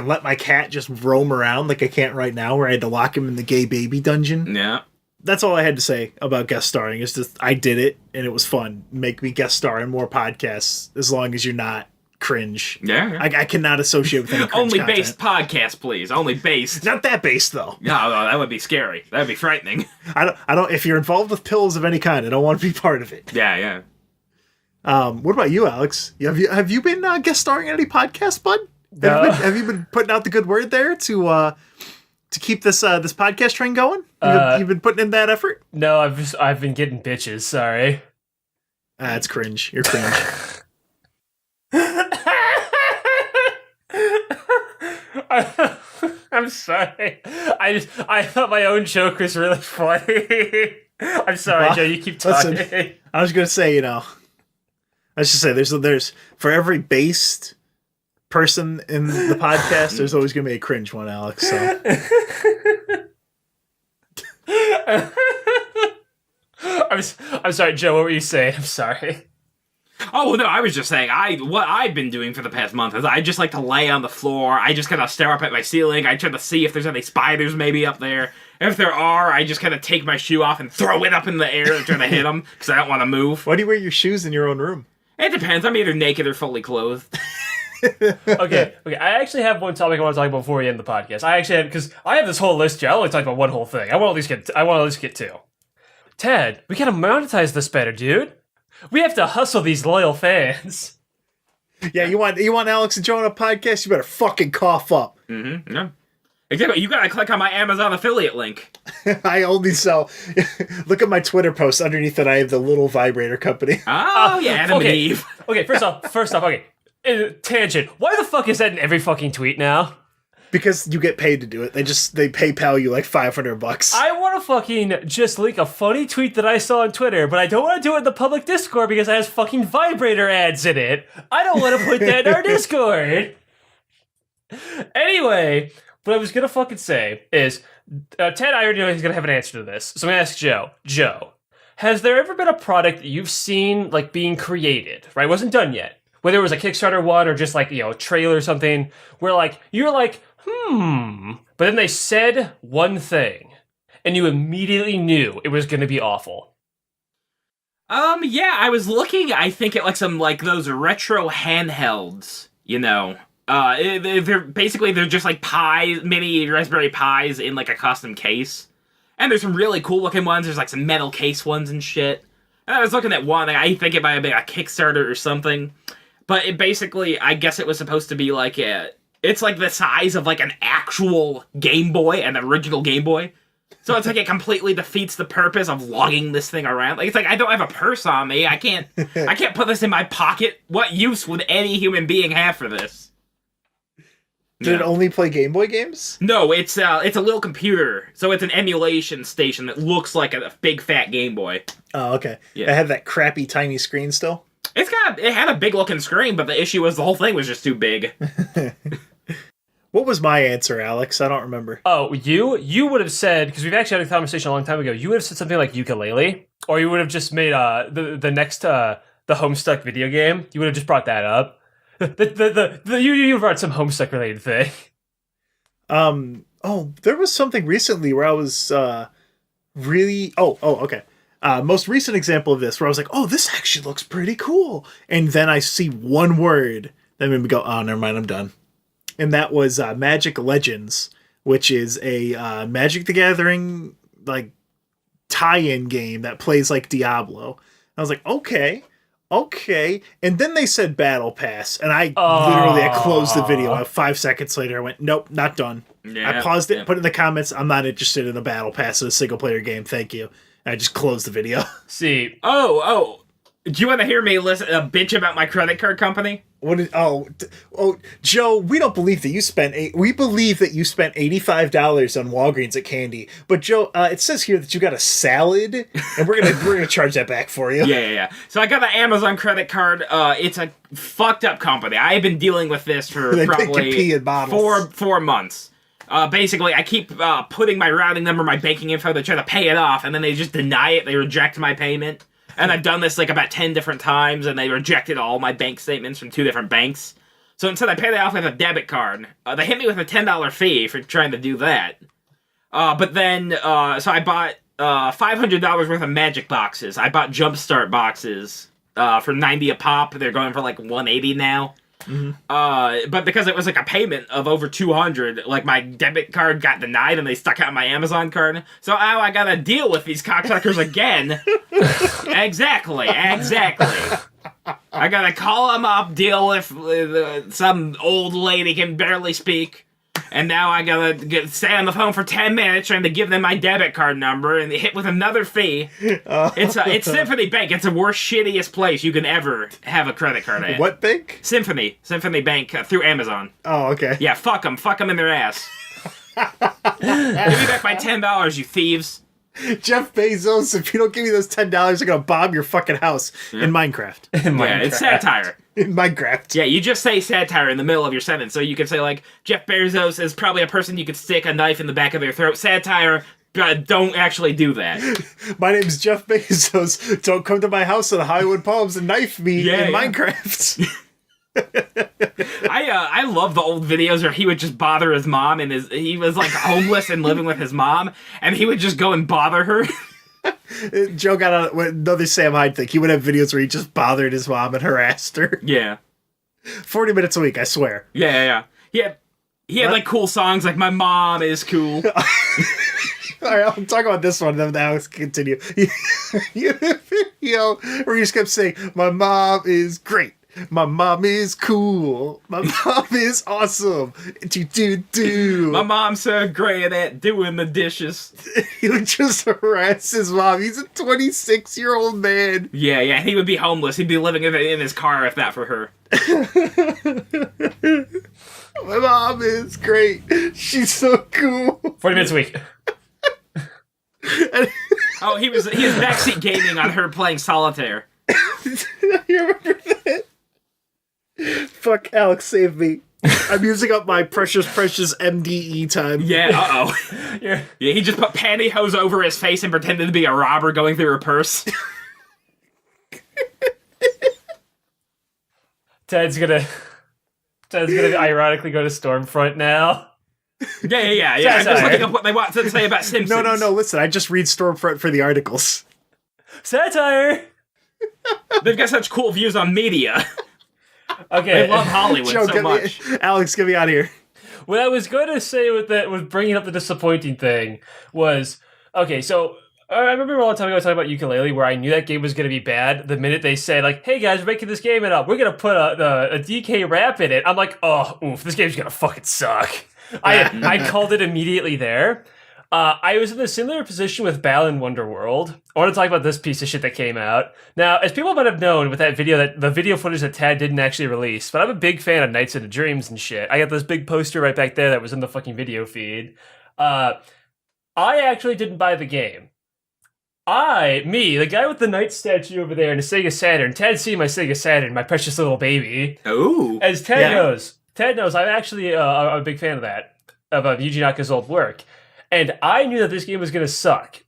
let my cat just roam around like I can't right now where I had to lock him in the gay baby dungeon. Yeah. that's all I had to say about guest starring. Is just I did it and it was fun. Make me guest star in more podcasts as long as you're not cringe. Yeah. I cannot associate with any cringe Only content. based podcast, please. Only based. Not that based though. No, that would be scary. That would be frightening. I don't. If you're involved with pills of any kind, I don't want to be part of it. Yeah. What about you, Alex? Have you been guest starring in any podcast, bud? No. Have you been putting out the good word there to keep this podcast train going? You've been putting in that effort. No, I've been getting bitches. Sorry. It's cringe. You're cringe. I'm sorry. I thought my own joke was really funny. I'm sorry, Well, Joe. You keep talking. listen, I was gonna say, I was just say there's for every based person in the podcast, there's always gonna be a cringe one, Alex. So. I'm sorry, Joe. What were you saying? I'm sorry. Oh, no, I was just saying, what I've been doing for the past month is I just like to lay on the floor. I just kind of stare up at my ceiling. I try to see if there's any spiders maybe up there. If there are, I just kind of take my shoe off and throw it up in the air and try to hit them because I don't want to move. Why do you wear your shoes in your own room? It depends. I'm either naked or fully clothed. Okay. I actually have one topic I want to talk about before we end the podcast. I actually have, because I have this whole list here. I only talk about one whole thing. I want to at least get two. Ted, we gotta monetize this better, dude. We have to hustle these loyal fans. Yeah, you want Alex and Joe on a podcast? You better fucking cough up. Mm-hmm. Yeah. Exactly. You gotta click on my Amazon affiliate link. I only sell. Look at my Twitter post. Underneath it, I have the little vibrator company. Oh, yeah, Adam and okay. Eve. Okay, first off, okay. Tangent. Why the fuck is that in every fucking tweet now? Because you get paid to do it. They PayPal you like $500. I want to fucking just link a funny tweet that I saw on Twitter, but I don't want to do it in the public Discord because it has fucking vibrator ads in it. I don't want to put that in our Discord. Anyway, what I was going to fucking say is, Ted, I already know he's going to have an answer to this. So I'm going to ask Joe. Joe, has there ever been a product that you've seen like being created, right? It wasn't done yet. Whether it was a Kickstarter one or just like, a trailer or something, where like, you're like, but then they said one thing, and you immediately knew it was going to be awful. Yeah, I was looking, I think, at like some like those retro handhelds, they're just like pies, mini Raspberry Pis in like a custom case. And there's some really cool looking ones, there's like some metal case ones and shit. And I was looking at one, I think it might have been a Kickstarter or something. But it basically, I guess it was supposed to be like it's like the size of like an actual Game Boy, an original Game Boy. So it's like it completely defeats the purpose of lugging this thing around. Like it's like I don't have a purse on me. I can't put this in my pocket. What use would any human being have for this? Did it only play Game Boy games? No, it's a little computer. So it's an emulation station that looks like a big fat Game Boy. Oh, okay. Yeah. It had that crappy tiny screen still? It had a big looking screen, but the issue was the whole thing was just too big. What was my answer, Alex? I don't remember. Oh, you would have said, because we've actually had a conversation a long time ago, you would have said something like ukulele, or you would have just made the next the Homestuck video game. You would have just brought that up. You brought some Homestuck related thing. There was something recently where I was really okay. Most recent example of this where I was like, oh, this actually looks pretty cool. And then I see one word that made me go, oh, never mind, I'm done. And that was Magic Legends, which is a Magic the Gathering like tie-in game that plays like Diablo. I was like, okay. And then they said Battle Pass, and I closed the video. 5 seconds later, I went, nope, not done. Yeah, I paused it and put in the comments, I'm not interested in a Battle Pass in a single-player game, thank you. And I just closed the video. See. Oh. Do you want to hear me bitch about my credit card company? Joe, we don't believe that you spent we believe that you spent $85 on Walgreens at candy. But Joe, it says here that you got a salad, and we're gonna charge that back for you. Yeah. So I got an Amazon credit card. It's a fucked up company. I have been dealing with this for probably 4 months. Basically, I keep putting my routing number, my banking info to try to pay it off, and then they just deny it. They reject my payment. And I've done this like about 10 different times, and they rejected all my bank statements from 2 different banks. So instead I paid it off with a debit card. They hit me with a $10 fee for trying to do that. But then, so I bought $500 worth of magic boxes. I bought Jumpstart boxes for $90 a pop. They're going for like $180 now. But because it was like a payment of over $200, like my debit card got denied and they stuck out my Amazon card. So now I gotta deal with these cocksuckers again. Exactly. I gotta call them up, deal with some old lady can barely speak. And now I gotta stay on the phone for 10 minutes trying to give them my debit card number and hit with another fee. It's Symphony Bank. It's the worst, shittiest place you can ever have a credit card at. What bank? Symphony Bank through Amazon. Oh, okay. Yeah, fuck them in their ass. Give me back my $10, you thieves. Jeff Bezos, if you don't give me those $10, I'm gonna bomb your fucking house in Minecraft. Yeah, it's satire. In Minecraft. Yeah, you just say satire in the middle of your sentence, so you can say, like, Jeff Bezos is probably a person you could stick a knife in the back of their throat. Satire, but don't actually do that. My name's Jeff Bezos. Don't come to my house in the Hollywood Palms and knife me in Minecraft. I love the old videos where he would just bother his mom, and he was like homeless and living with his mom, and he would just go and bother her. Joe got on another Sam Hyde thing. He would have videos where he just bothered his mom and harassed her. Yeah. 40 minutes a week, I swear. Yeah. He had like cool songs like "My Mom Is Cool." All right, I'll talk about this one, then Alex continue. You had a video where you just kept saying, "My mom is great. My mom is cool. My mom is awesome. Do. My mom's so great at doing the dishes." He would just harass his mom. He's a 26-year-old man. Yeah. He would be homeless. He'd be living in his car if not for her. My mom is great. She's so cool. 40 minutes a week. Oh, he was backseat gaming on her playing solitaire. You remember that? Fuck, Alex, save me. I'm using up my precious MDE time. Yeah, yeah, he just put pantyhose over his face and pretended to be a robber going through her purse. Ted's gonna ironically go to Stormfront now. Yeah. I'm just looking up what they want to say about Simpsons. No, listen, I just read Stormfront for the articles. Satire! They've got such cool views on media. Okay. They love Hollywood Joe, so much. Alex, get me out of here. What I was going to say with bringing up the disappointing thing was, okay, so I remember a long time ago talking about Yooka-Laylee where I knew that game was going to be bad the minute they said, like, hey guys, we're making this game and we're going to put a DK rap in it. I'm like, oh, oof, this game's going to fucking suck. I called it immediately there. I was in a similar position with Balan Wonderworld. I want to talk about this piece of shit that came out. Now, as people might have known with that video, that the video footage that Tad didn't actually release, but I'm a big fan of Nights into Dreams and shit. I got this big poster right back there that was in the fucking video feed. I actually didn't buy the game. The guy with the knight statue over there and the Sega Saturn, Tad see my Sega Saturn, my precious little baby. Ooh. As Ted knows, I'm actually a big fan of that, of Yuji Naka's old work. And I knew that this game was going to suck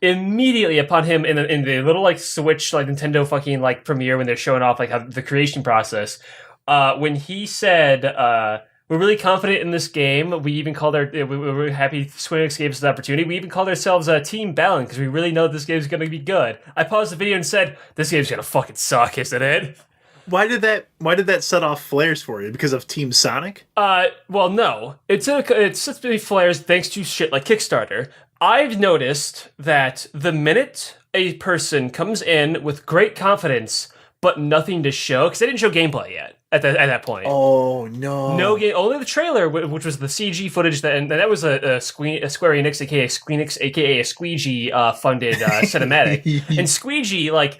immediately upon him in the little like Switch like Nintendo fucking like premiere when they're showing off like how the creation process. When he said, "We're really confident in this game. We even called we were happy Square Enix gave us the opportunity. We even called ourselves Team Balan because we really know this game's going to be good." I paused the video and said, "This game's going to fucking suck, isn't it?" Why did that set off flares for you? Because of Team Sonic? Well, no. It's supposed to be flares thanks to shit like Kickstarter. I've noticed that the minute a person comes in with great confidence but nothing to show, because they didn't show gameplay yet at that point. Oh no! No game, only the trailer, which was the CG footage, and that was a Square Enix, aka Squeenix, aka a Squeegee funded cinematic, and Squeegee like.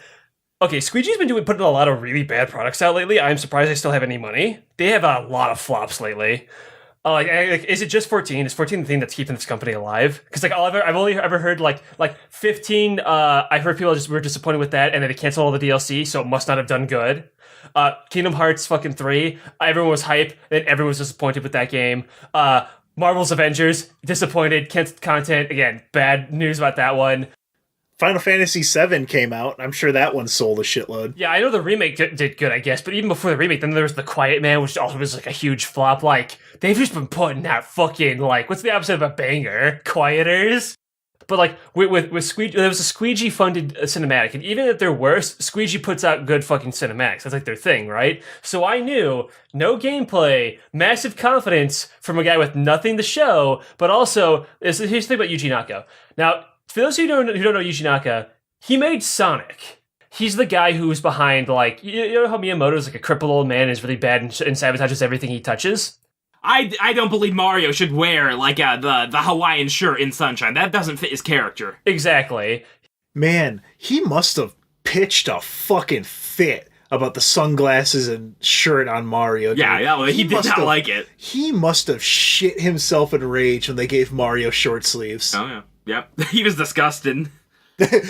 Okay, Squeegee's been putting a lot of really bad products out lately. I'm surprised they still have any money. They have a lot of flops lately. Is it just 14? Is 14 the thing that's keeping this company alive? Because like I've only ever heard like 15. I've heard people just were disappointed with that, and then they canceled all the DLC, so it must not have done good. Kingdom Hearts fucking 3. Everyone was hype, then everyone was disappointed with that game. Marvel's Avengers, disappointed, canceled content. Again, bad news about that one. Final Fantasy VII came out. I'm sure that one sold a shitload. Yeah, I know the remake did good, I guess, but even before the remake, then there was The Quiet Man, which also was like a huge flop. Like, they've just been putting out fucking, like, what's the opposite of a banger? Quieters? But like with Squeegee, there was a Squeegee funded cinematic, and even if they're worse, Squeegee puts out good fucking cinematics. That's like their thing, right? So I knew no gameplay, massive confidence from a guy with nothing to show, but also here's the thing about Yuji Naka. Now, for those who don't know Yuji Naka, he made Sonic. He's the guy who's behind, like, you know how Miyamoto's like a crippled old man and is really bad and sabotages everything he touches? I don't believe Mario should wear, like, the Hawaiian shirt in Sunshine. That doesn't fit his character. Exactly. Man, he must have pitched a fucking fit about the sunglasses and shirt on Mario. Dude. Yeah, he did not like it. He must have shit himself in rage when they gave Mario short sleeves. Oh, yeah. Yep. He was disgusting.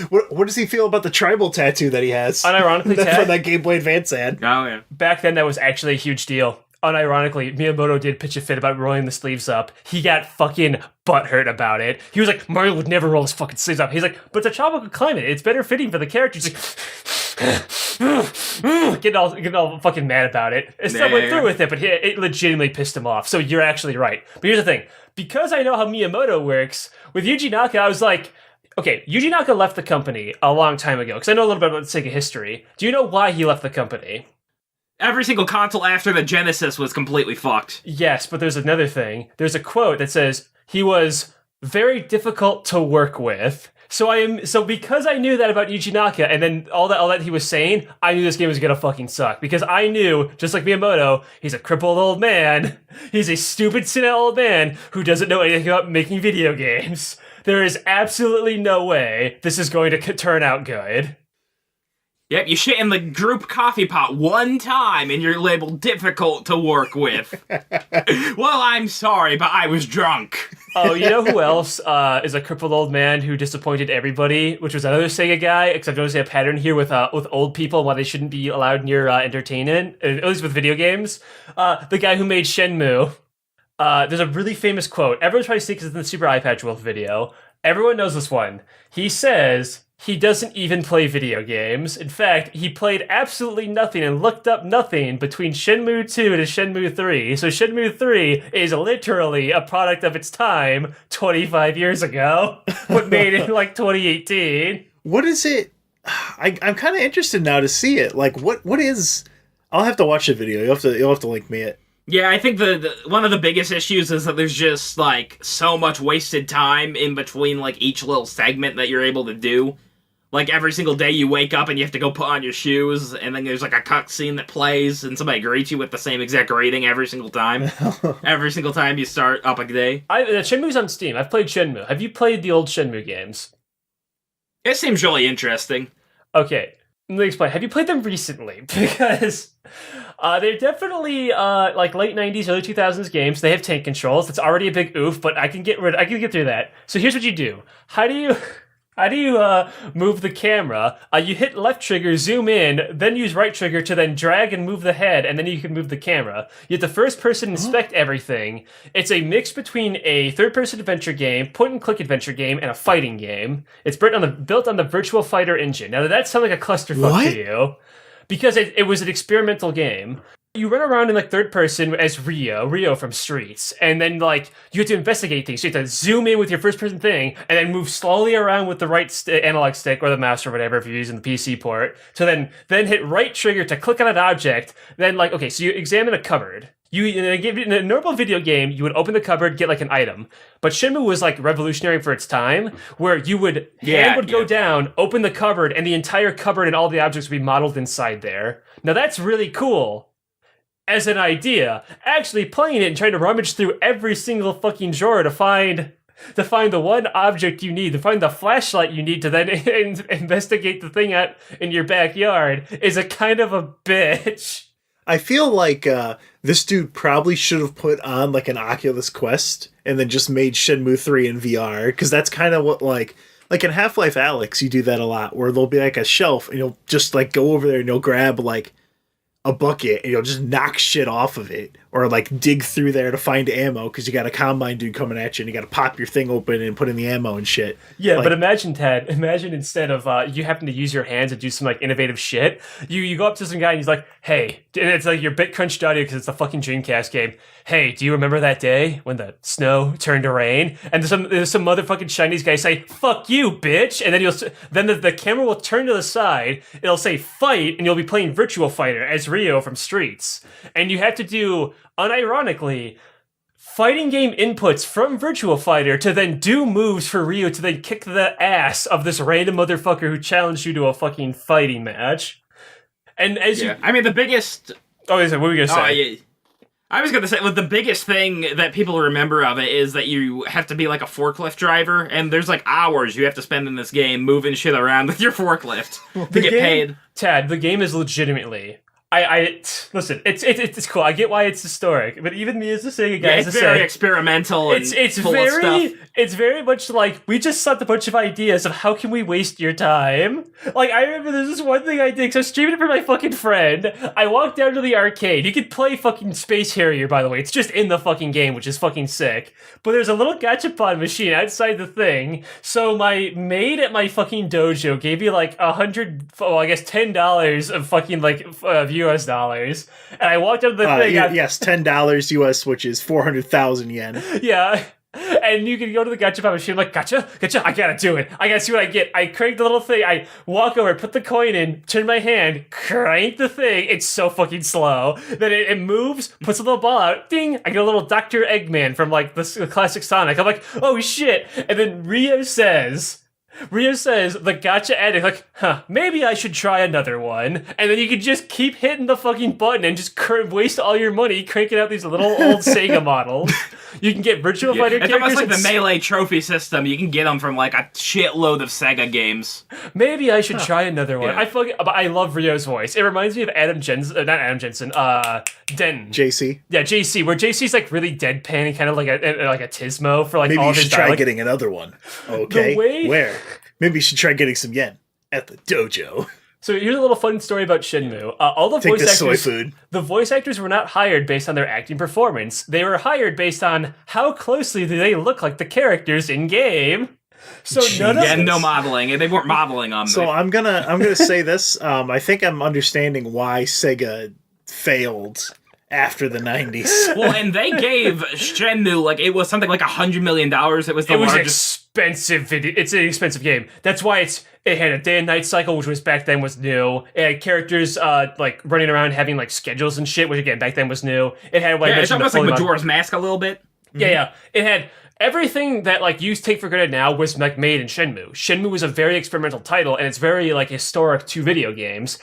What does he feel about the tribal tattoo that he has? Unironically, from that Game Boy Advance ad. Oh, yeah. Back then, that was actually a huge deal. Unironically, Miyamoto did pitch a fit about rolling the sleeves up. He got fucking butthurt about it. He was like, Mario would never roll his fucking sleeves up. He's like, but it's a tropical climate. It's better fitting for the character. He's like, getting all fucking mad about it. And still went through with it, but it legitimately pissed him off. So you're actually right. But here's the thing. Because I know how Miyamoto works, with Yuji Naka, I was like, okay, Yuji Naka left the company a long time ago, because I know a little bit about Sega history. Do you know why he left the company? Every single console after the Genesis was completely fucked. Yes, but there's another thing. There's a quote that says, he was very difficult to work with. So because I knew that about Yuji Naka, and then all that he was saying, I knew this game was gonna fucking suck. Because I knew, just like Miyamoto, he's a crippled old man. He's a stupid, senile old man who doesn't know anything about making video games. There is absolutely no way this is going to turn out good. Yep, you shit in the group coffee pot one time and you're labeled difficult to work with. Well, I'm sorry, but I was drunk. Oh, you know who else is a crippled old man who disappointed everybody, which was another Sega guy, except I noticing a pattern here with old people and why they shouldn't be allowed near entertainment, at least with video games. The guy who made Shenmue. There's a really famous quote. Everyone's trying to see because it's in the Super Eye Patch Wolf video. Everyone knows this one. He says he doesn't even play video games. In fact, he played absolutely nothing and looked up nothing between Shenmue 2 to Shenmue 3. So Shenmue 3 is literally a product of its time 25 years ago, but made in like 2018. What is it? I'm kind of interested now to see it. Like, what is? I'll have to watch the video. You'll have to link me it. Yeah, I think the one of the biggest issues is that there's just, like, so much wasted time in between, like, each little segment that you're able to do. Like, every single day you wake up and you have to go put on your shoes, and then there's, like, a cutscene that plays, and somebody greets you with the same exact greeting every single time. Every single time you start up a day. Shenmue's on Steam. I've played Shenmue. Have you played the old Shenmue games? It seems really interesting. Okay, let me explain. Have you played them recently? Because they're definitely like late 90s, early 2000s games. They have tank controls. That's already a big oof, but I can get through that. So here's what you do. How do you move the camera? You hit left trigger, zoom in, then use right trigger to then drag and move the head, and then you can move the camera. You have the first person inspect everything. It's a mix between a third-person adventure game, point-and-click adventure game, and a fighting game. It's built on the Virtua Fighter engine. Now, that sounds like a clusterfuck to you, because it was an experimental game. You run around in like third person as Rio from Streets, and then like you have to investigate things. So you have to zoom in with your first person thing, and then move slowly around with the right analog stick or the mouse or whatever if you're using the PC port. So then hit right trigger to click on an object. Then like okay, so you examine a cupboard. In a normal video game, you would open the cupboard, get like an item. But Shenmue was like revolutionary for its time, where you would hand would go down, open the cupboard, and the entire cupboard and all the objects would be modeled inside there. Now that's really cool. As an idea, actually playing it and trying to rummage through every single fucking drawer to find the one object you need, to find the flashlight you need to then investigate the thing out in your backyard is a kind of a bitch. I feel like this dude probably should have put on like an Oculus Quest and then just made Shenmue 3 in VR, because that's kind of what like in Half-Life Alyx you do that a lot, where there'll be like a shelf and you'll just like go over there and you'll grab like a bucket and you'll just knock shit off of it or like dig through there to find ammo because you got a combine dude coming at you and you got to pop your thing open and put in the ammo and shit. Yeah, like, but imagine, Ted, instead of you happen to use your hands and do some like innovative shit, you go up to some guy and he's like, hey, and it's like your bit crunched audio because it's a fucking Dreamcast game. Hey, do you remember that day when the snow turned to rain? And there's some motherfucking Chinese guy say, fuck you, bitch. And then the camera will turn to the side, it'll say fight, and you'll be playing Virtual Fighter as Ryo from Streets. And you have to do, unironically, fighting game inputs from Virtual Fighter to then do moves for Ryo to then kick the ass of this random motherfucker who challenged you to a fucking fighting match. And as you... I mean, the biggest... Oh, what were you going to say? Yeah. I was going to say, well, the biggest thing that people remember of it is that you have to be like a forklift driver, and there's like hours you have to spend in this game moving shit around with your forklift to get paid. Tad, the game is legitimately... listen. It's cool. I get why it's historic, but even me as a Sega guy, it's very experimental. And it's full of stuff. It's very much like we just sucked a bunch of ideas of how can we waste your time. Like I remember there's this one thing I did because I was streaming it for my fucking friend. I walked down to the arcade. You could play fucking Space Harrier, by the way. It's just in the fucking game, which is fucking sick. But there's a little gachapon machine outside the thing. So my maid at my fucking dojo gave me like $10 of fucking like US dollars, and I walked up to the thing. Yes, $10 US, which is 400,000 yen. Yeah, and you can go to the gachapon machine. I'm like, gotcha. I gotta do it. I gotta see what I get. I crank the little thing. I walk over, put the coin in, turn my hand, crank the thing. It's so fucking slow. Then it moves, puts a little ball out. Ding! I get a little Dr. Eggman from like the classic Sonic. I'm like, oh shit! And then Ryo says, the gotcha addict, like, maybe I should try another one. And then you can just keep hitting the fucking button and just waste all your money cranking out these little old Sega models. You can get Virtual Fighter characters. It's almost like the Melee trophy system. You can get them from like a shitload of Sega games. Maybe I should try another one. Yeah. I love Ryo's voice. It reminds me of Den. JC. Yeah, JC, where JC's like really deadpan and kind of like a Tismo for like maybe all you of his should try dialogue. getting another one. Okay, where? Maybe you should try getting some yen at the dojo. So here's a little fun story about Shenmue. All the Take voice this actors, soy food. The voice actors were not hired based on their acting performance. They were hired based on how closely do they look like the characters in game. So no modeling, and they weren't modeling on them. So I'm gonna say this. I think I'm understanding why Sega failed after the 90s. Well, and they gave Shenmue like it was something like $100 million. It was expensive video. It's an expensive game. That's why it had a day and night cycle, which was back then was new. It had characters like running around having like schedules and shit, which again back then was new. It had it's almost like Majora's Mask a little bit. Yeah. It had everything that like you take for granted now was like made in Shenmue. Shenmue was a very experimental title, and it's very like historic to video games.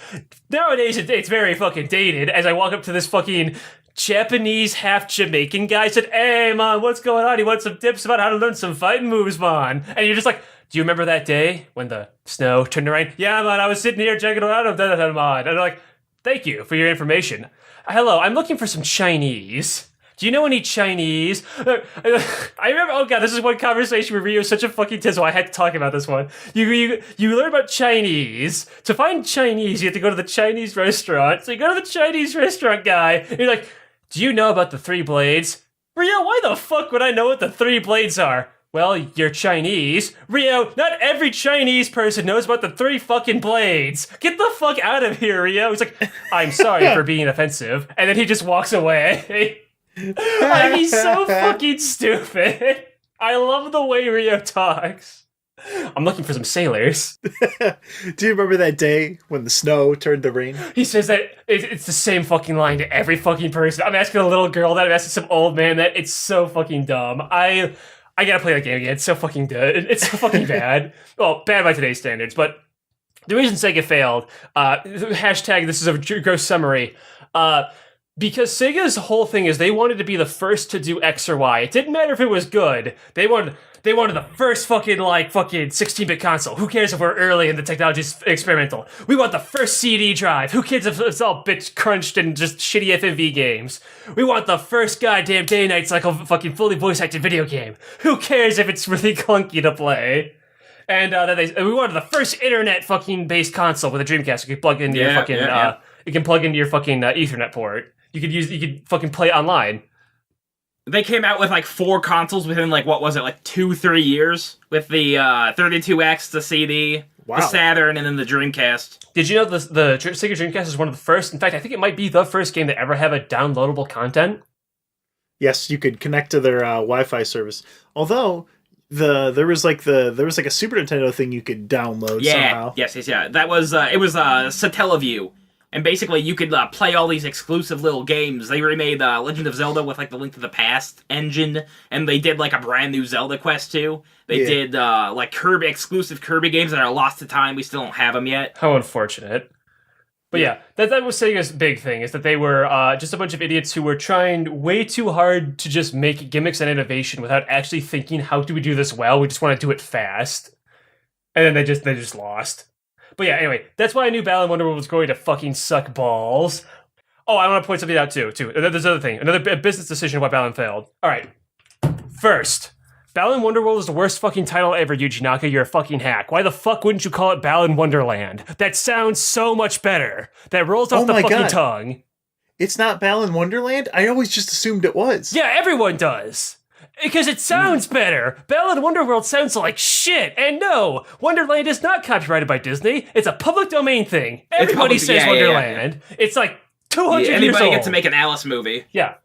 Nowadays, it's very fucking dated. As I walk up to this fucking Japanese half Jamaican guy, said, "Hey, man, what's going on? You want some tips about how to learn some fighting moves, man?" And you're just like, "Do you remember that day when the snow turned to rain?" "Yeah, man, I was sitting here checking around, man." And I'm like, "Thank you for your information. Hello, I'm looking for some Chinese. Do you know any Chinese?" I remember, oh god, this is one conversation where Ryo's such a fucking tizzle. I had to talk about this one. You learn about Chinese. To find Chinese, you have to go to the Chinese restaurant. So you go to the Chinese restaurant guy, and you're like, "Do you know about the 3 blades?" "Ryo, why the fuck would I know what the 3 blades are?" "Well, you're Chinese." "Ryo, not every Chinese person knows about the 3 fucking blades. Get the fuck out of here, Ryo." He's like, "I'm sorry for being offensive." And then he just walks away. Like, he's so fucking stupid. I love the way Ryo talks. "I'm looking for some sailors." Do you remember that day when the snow turned to rain? He says that it's the same fucking line to every fucking person. I'm asking a little girl that, I'm asking some old man that. It's so fucking dumb. I gotta play that game again. It's so fucking good. It's so fucking bad. Well, bad by today's standards, but the reason Sega failed, hashtag this is a gross summary, because Sega's whole thing is they wanted to be the first to do X or Y. It didn't matter if it was good. They wanted the first fucking 16-bit console. Who cares if we're early and the technology's experimental? We want the first CD drive. Who cares if it's all bit crunched and just shitty FMV games? We want the first goddamn day and night cycle fucking fully voice acted video game. Who cares if it's really clunky to play? And we wanted the first internet fucking based console with a Dreamcast. You can plug into your fucking you can plug into your fucking Ethernet port. You could fucking play it online. They came out with like 4 consoles within like, what was it, like 2-3 years? With the 32X, the CD, the Saturn, and then the Dreamcast. Did you know the Sega Dreamcast is one of the first, in fact, I think it might be the first game that ever had a downloadable content? Yes, you could connect to their Wi-Fi service. Although there was like a Super Nintendo thing you could download somehow. Yes. That was it was Satellaview. And basically, you could play all these exclusive little games. They remade Legend of Zelda with like the Link to the Past engine, and they did like a brand new Zelda Quest too. They did like exclusive Kirby games that are lost to time. We still don't have them yet. How unfortunate. But yeah, that was Sega's big thing, is that they were just a bunch of idiots who were trying way too hard to just make gimmicks and innovation without actually thinking, how do we do this well? We just want to do it fast. And then they just lost. But yeah, anyway, that's why I knew Balan Wonderworld was going to fucking suck balls. Oh, I want to point something out too. There's another thing. Another business decision why Balan failed. Alright. First, Balan Wonderworld is the worst fucking title ever, Yuji Naka. You're a fucking hack. Why the fuck wouldn't you call it Balan Wonderland? That sounds so much better. That rolls off the fucking tongue. It's not Balan Wonderland? I always just assumed it was. Yeah, everyone does. Because it sounds better. Balan Wonderworld sounds like shit. And no, Wonderland is not copyrighted by Disney. It's a public domain thing. Everybody says Wonderland. Yeah. It's like 200 years old. Anybody gets to make an Alice movie. Yeah.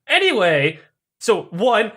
Anyway, so 1,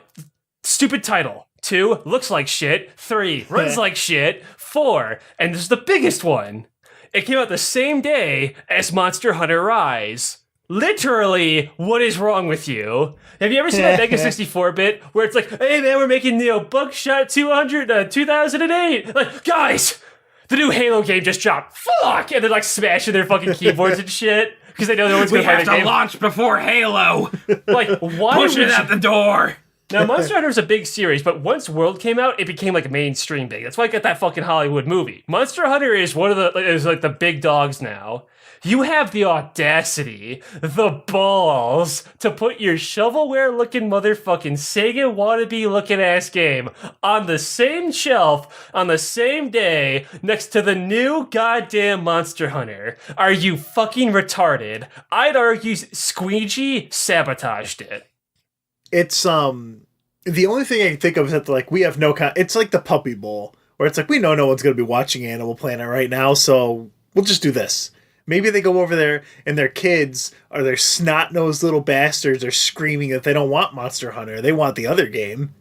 stupid title. 2, looks like shit. 3, runs like shit. 4, and this is the biggest one. It came out the same day as Monster Hunter Rise. Literally, what is wrong with you? Have you ever seen that Mega 64 bit where it's like, hey man, we're making Buckshot 2008. Like, guys, the new Halo game just dropped. Fuck! And they're like smashing their fucking keyboards and shit because they know no one's gonna play the game. We have to launch before Halo. Like, why? Push it out the door. Now, Monster Hunter is a big series, but once World came out, it became like mainstream big. That's why I got that fucking Hollywood movie. Monster Hunter is like the big dogs now. You have the audacity, the balls, to put your shovelware-looking motherfucking Sega wannabe-looking ass game on the same shelf on the same day next to the new goddamn Monster Hunter. Are you fucking retarded? I'd argue Squeegee sabotaged it. It's the only thing I can think of is that like we have no it's like the Puppy Bowl where it's like we know no one's going to be watching Animal Planet right now, so we'll just do this. Maybe they go over there and their kids or their snot-nosed little bastards are screaming that they don't want Monster Hunter. They want the other game.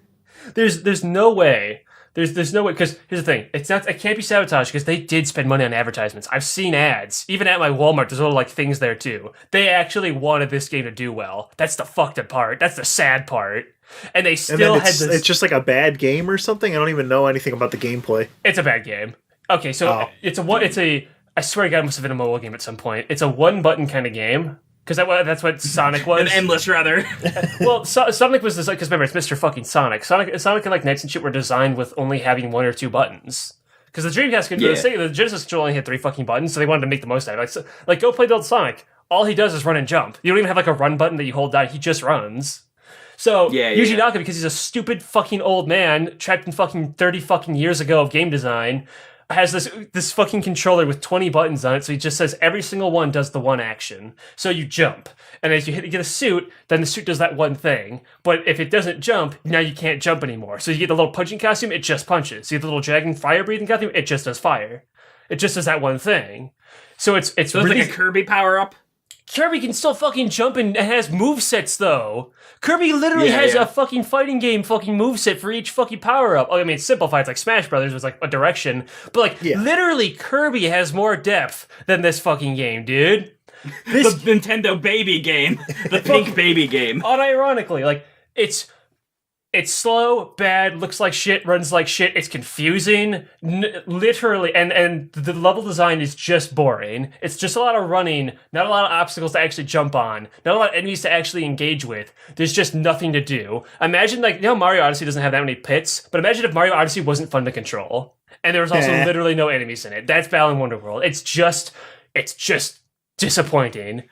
There's no way. There's no way, because here's the thing. It can't be sabotage because they did spend money on advertisements. I've seen ads. Even at my Walmart, there's little like things there too. They actually wanted this game to do well. That's the fucked up part. That's the sad part. And they still had this. It's just like a bad game or something? I don't even know anything about the gameplay. It's a bad game. Okay, so I swear to God, it must have been a mobile game at some point. It's a one-button kind of game. Because that's what Sonic was. An endless runner. Well, Sonic was designed, because remember, it's Mr. fucking Sonic. Sonic and like Knights and shit were designed with only having 1 or 2 buttons. Because the Dreamcast the Genesis controller only had 3 fucking buttons, so they wanted to make the most out of it. Like, go play the old Sonic. All he does is run and jump. You don't even have like a run button that you hold down. He just runs. So, Yuji Naka, because he's a stupid fucking old man, trapped in fucking 30 fucking years ago of game design, has this fucking controller with 20 buttons on it, so he just says every single one does the one action. So you jump, and as you get a suit, then the suit does that one thing. But if it doesn't jump, now you can't jump anymore. So you get the little punching costume, it just punches. You get the little dragon fire breathing costume, it just does fire. It just does that one thing. So it's really like a Kirby power up. Kirby can still fucking jump and has movesets, though. Kirby literally has a fucking fighting game fucking moveset for each fucking power-up. Oh, I mean, it's simplified. It's like Smash Brothers was like a direction. But, literally, Kirby has more depth than this fucking game, dude. The Nintendo baby game. The pink baby game. Unironically, like, it's slow, bad, looks like shit, runs like shit, it's confusing, literally, and the level design is just boring. It's just a lot of running, not a lot of obstacles to actually jump on, not a lot of enemies to actually engage with. There's just nothing to do. Imagine, like, Mario Odyssey doesn't have that many pits, but imagine if Mario Odyssey wasn't fun to control, and there was also literally no enemies in it. That's Balan Wonderworld. It's just disappointing.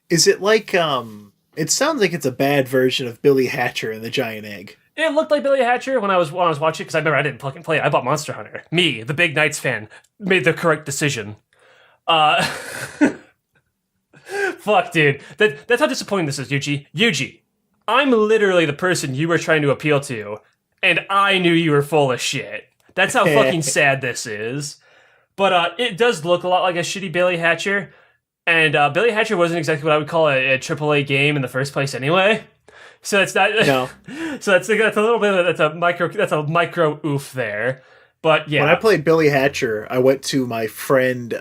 Is it like, it sounds like it's a bad version of Billy Hatcher and the Giant Egg. It looked like Billy Hatcher when I was watching it, because I remember I didn't fucking play it. I bought Monster Hunter. Me, the big Knights fan, made the correct decision. But Fuck, dude. That's how disappointing this is, Yuji. Yuji, I'm literally the person you were trying to appeal to, and I knew you were full of shit. That's how fucking sad this is. But it does look a lot like a shitty Billy Hatcher, and Billy Hatcher wasn't exactly what I would call a AAA game in the first place anyway. So it's not. No. So that's a little bit of that's a micro oof there. But yeah, when I played Billy Hatcher, I went to my friend.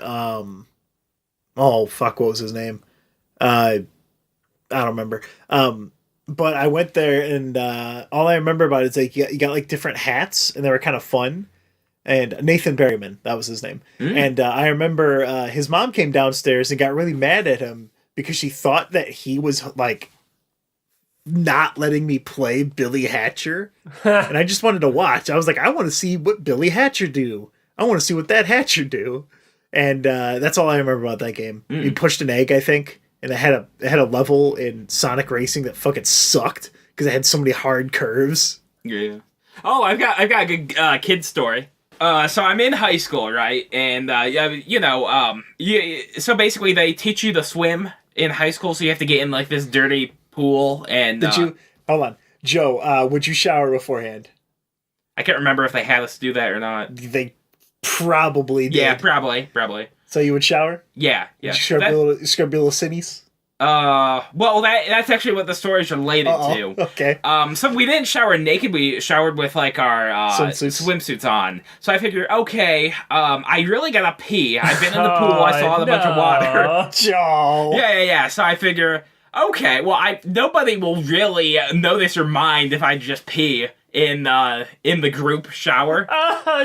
Oh fuck, what was his name? I don't remember. But I went there, and all I remember about it is like you got like different hats, and they were kind of fun. And Nathan Berryman, that was his name. And I remember his mom came downstairs and got really mad at him because she thought that he was like not letting me play Billy Hatcher. And I just wanted to watch. I was like, I want to see what Billy Hatcher do. I want to see what that Hatcher do. And that's all I remember about that game. You pushed an egg, I think, and it had a level in Sonic Racing that fucking sucked because it had so many hard curves. Yeah. Oh, I've got a good kid story. So I'm in high school, right? And so basically they teach you to swim in high school, so you have to get in like this dirty pool. And did you hold on, Joe? Would you shower beforehand? I can't remember if they had us do that or not. They probably did. Yeah, probably. So you would shower? Yeah. Scrub a little cinnies? Well, that's actually what the story's related to. Okay. So we didn't shower naked. We showered with like our swimsuits on. So I figured, okay, I really gotta pee. I've been in the pool. I saw a bunch of water. Joe. Yeah. So I figure, okay, well, nobody will really notice or mind if I just pee in the group shower.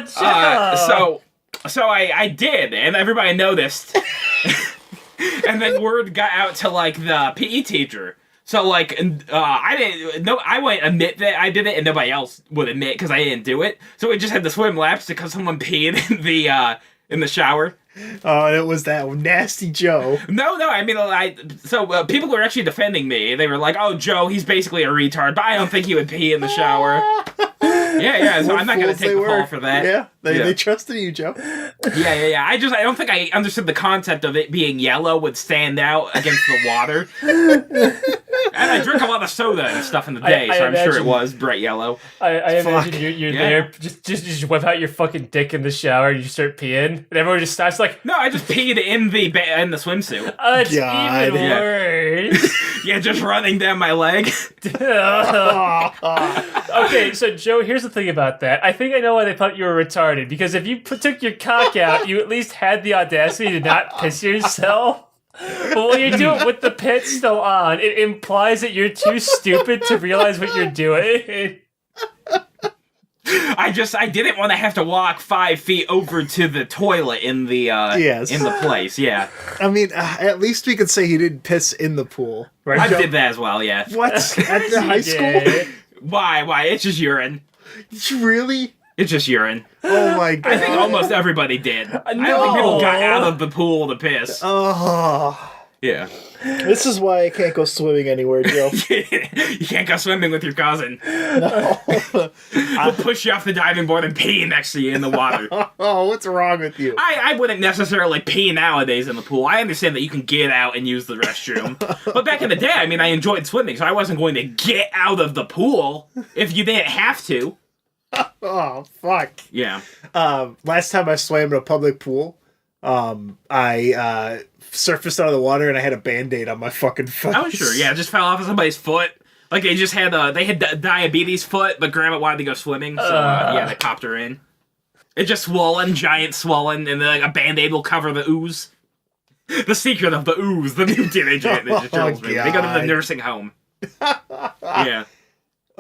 So I did, and everybody noticed. And then word got out to like the PE teacher. So like I wouldn't admit that I did it, and nobody else would admit because I didn't do it. So we just had to swim laps because someone peed in the shower. Oh, and it was that nasty Joe. No, I mean, people were actually defending me. They were like, "Oh, Joe, he's basically a retard," but I don't think he would pee in the shower. Yeah. So I'm not gonna take the fall for that. Yeah, they trusted you, Joe. Yeah. I don't think I understood the concept of it being yellow would stand out against the water. And I drink a lot of soda and stuff in the day, so I'm sure it was bright yellow. I imagine you're there, just whip out your fucking dick in the shower, and you start peeing, and everyone just starts like, no, I just peed in the swimsuit. It's even worse. Yeah, just running down my leg. Okay, so Joe, here's the thing about that. I think I know why they thought you were retarded, because if you took your cock out, you at least had the audacity to not piss yourself. But when you do it with the pit still on, it implies that you're too stupid to realize what you're doing. I didn't want to have to walk 5 feet over to the toilet in the in the place. Yeah. I mean, at least we could say he didn't piss in the pool, right? I did that as well. Yeah. What? At the high school? Why? It's just urine. Really? It's just urine. Oh my god! I think almost everybody did. No. I don't think people got out of the pool to piss. Oh. Yeah. This is why I can't go swimming anywhere, Joe. You can't go swimming with your cousin. No. He'll push you off the diving board and pee next to you in the water. Oh, what's wrong with you? I wouldn't necessarily pee nowadays in the pool. I understand that you can get out and use the restroom. But back in the day, I mean, I enjoyed swimming, so I wasn't going to get out of the pool if you didn't have to. Oh, fuck. Yeah. Last time I swam in a public pool, I surfaced out of the water and I had a Band-Aid on my fucking face. Oh, sure. Yeah, it just fell off of somebody's foot. Like, they just had diabetes foot, but grandma wanted to go swimming, so, yeah, they popped her in. It's just swollen, giant swollen, and then like, a Band-Aid will cover the ooze. The secret of the ooze, the new Teenage Mutant Ninja Turtles movie. They go to the nursing home. Yeah.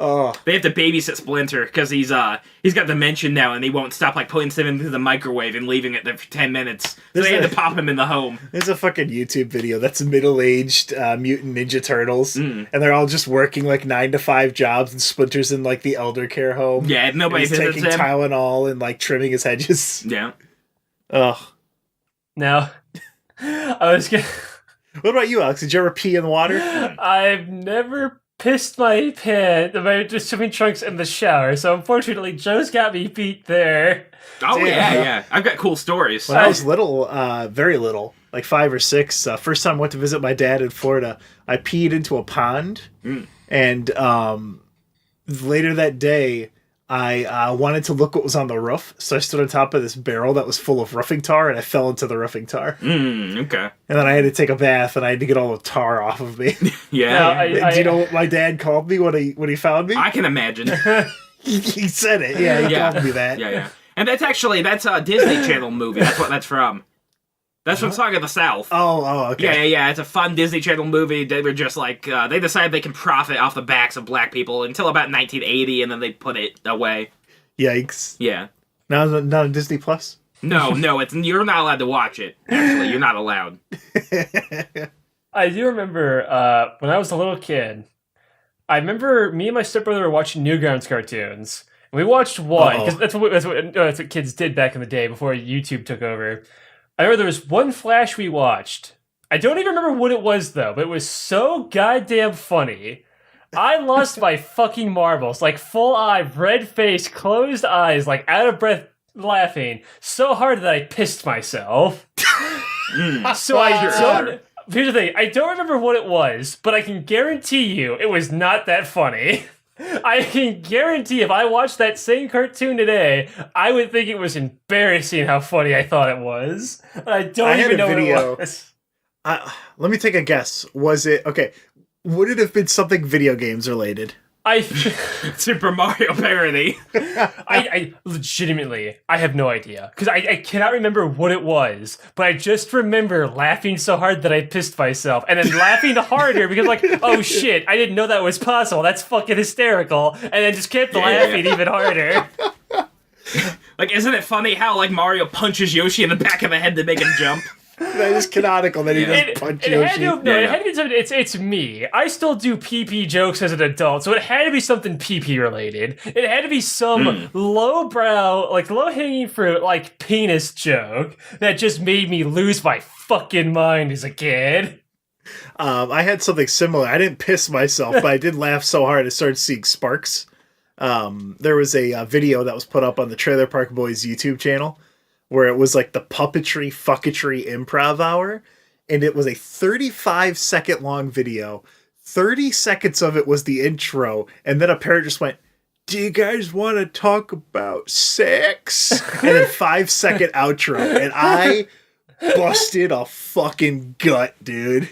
Oh. They have to babysit Splinter because he's got dementia now and he won't stop like putting him into the microwave and leaving it there for 10 minutes. So they had to pop him in the home. There's a fucking YouTube video that's middle-aged Mutant Ninja Turtles, and they're all just working like 9 to 5 jobs, and Splinter's in like the elder care home. Yeah, nobody's taking Tylenol and like trimming his hedges. Yeah. Ugh. Now, I was gonna. What about you, Alex? Did you ever pee in the water? I've never pissed my swimming trunks in the shower, so unfortunately Joe's got me beat there. Oh, yeah. I've got cool stories. When I was little, very little, like 5 or 6. First time I went to visit my dad in Florida, I peed into a pond, and later that day, I wanted to look what was on the roof, so I stood on top of this barrel that was full of roofing tar, and I fell into the roofing tar. Okay. And then I had to take a bath, and I had to get all the tar off of me. Yeah. Do you know what my dad called me when he found me? I can imagine. He said it. Yeah, he called me that. Yeah. And that's a Disney Channel movie. That's what that's from. That's from Song of the South. Oh, okay. Yeah. It's a fun Disney Channel movie. They were just like, they decided they can profit off the backs of black people until about 1980, and then they put it away. Yikes. Yeah. Now not a Disney Plus? No, you're not allowed to watch it. Actually, you're not allowed. I do remember when I was a little kid, I remember me and my stepbrother were watching Newgrounds cartoons. And we watched one, because that's what kids did back in the day before YouTube took over. I remember there was one Flash we watched. I don't even remember what it was, though, but it was so goddamn funny. I lost my fucking marbles, like full eye, red face, closed eyes, like out of breath laughing so hard that I pissed myself. So I don't... Here's the thing, I don't remember what it was, but I can guarantee you it was not that funny. I can guarantee if I watched that same cartoon today, I would think it was embarrassing how funny I thought it was. I don't even know what it was. Let me take a guess. Was it... Okay, would it have been something video games related? Super Mario parody. I legitimately, I have no idea. Because I cannot remember what it was, but I just remember laughing so hard that I pissed myself. And then laughing harder because like, oh shit, I didn't know that was possible. That's fucking hysterical. And then just kept laughing even harder. Like, isn't it funny how like Mario punches Yoshi in the back of the head to make him jump? That is canonical that he doesn't punch Yoshi. It had to be something, it's me. I still do PP jokes as an adult, so it had to be something PP related. It had to be some lowbrow, like low-hanging fruit, like penis joke that just made me lose my fucking mind as a kid. I had something similar. I didn't piss myself, but I did laugh so hard I started seeing sparks. There was a video that was put up on the Trailer Park Boys YouTube channel, where it was like the puppetry, fucketry improv hour. And it was a 35-second long video. 30 seconds of it was the intro. And then a parrot just went, "Do you guys want to talk about sex?" And then 5-second outro. And I busted a fucking gut, dude.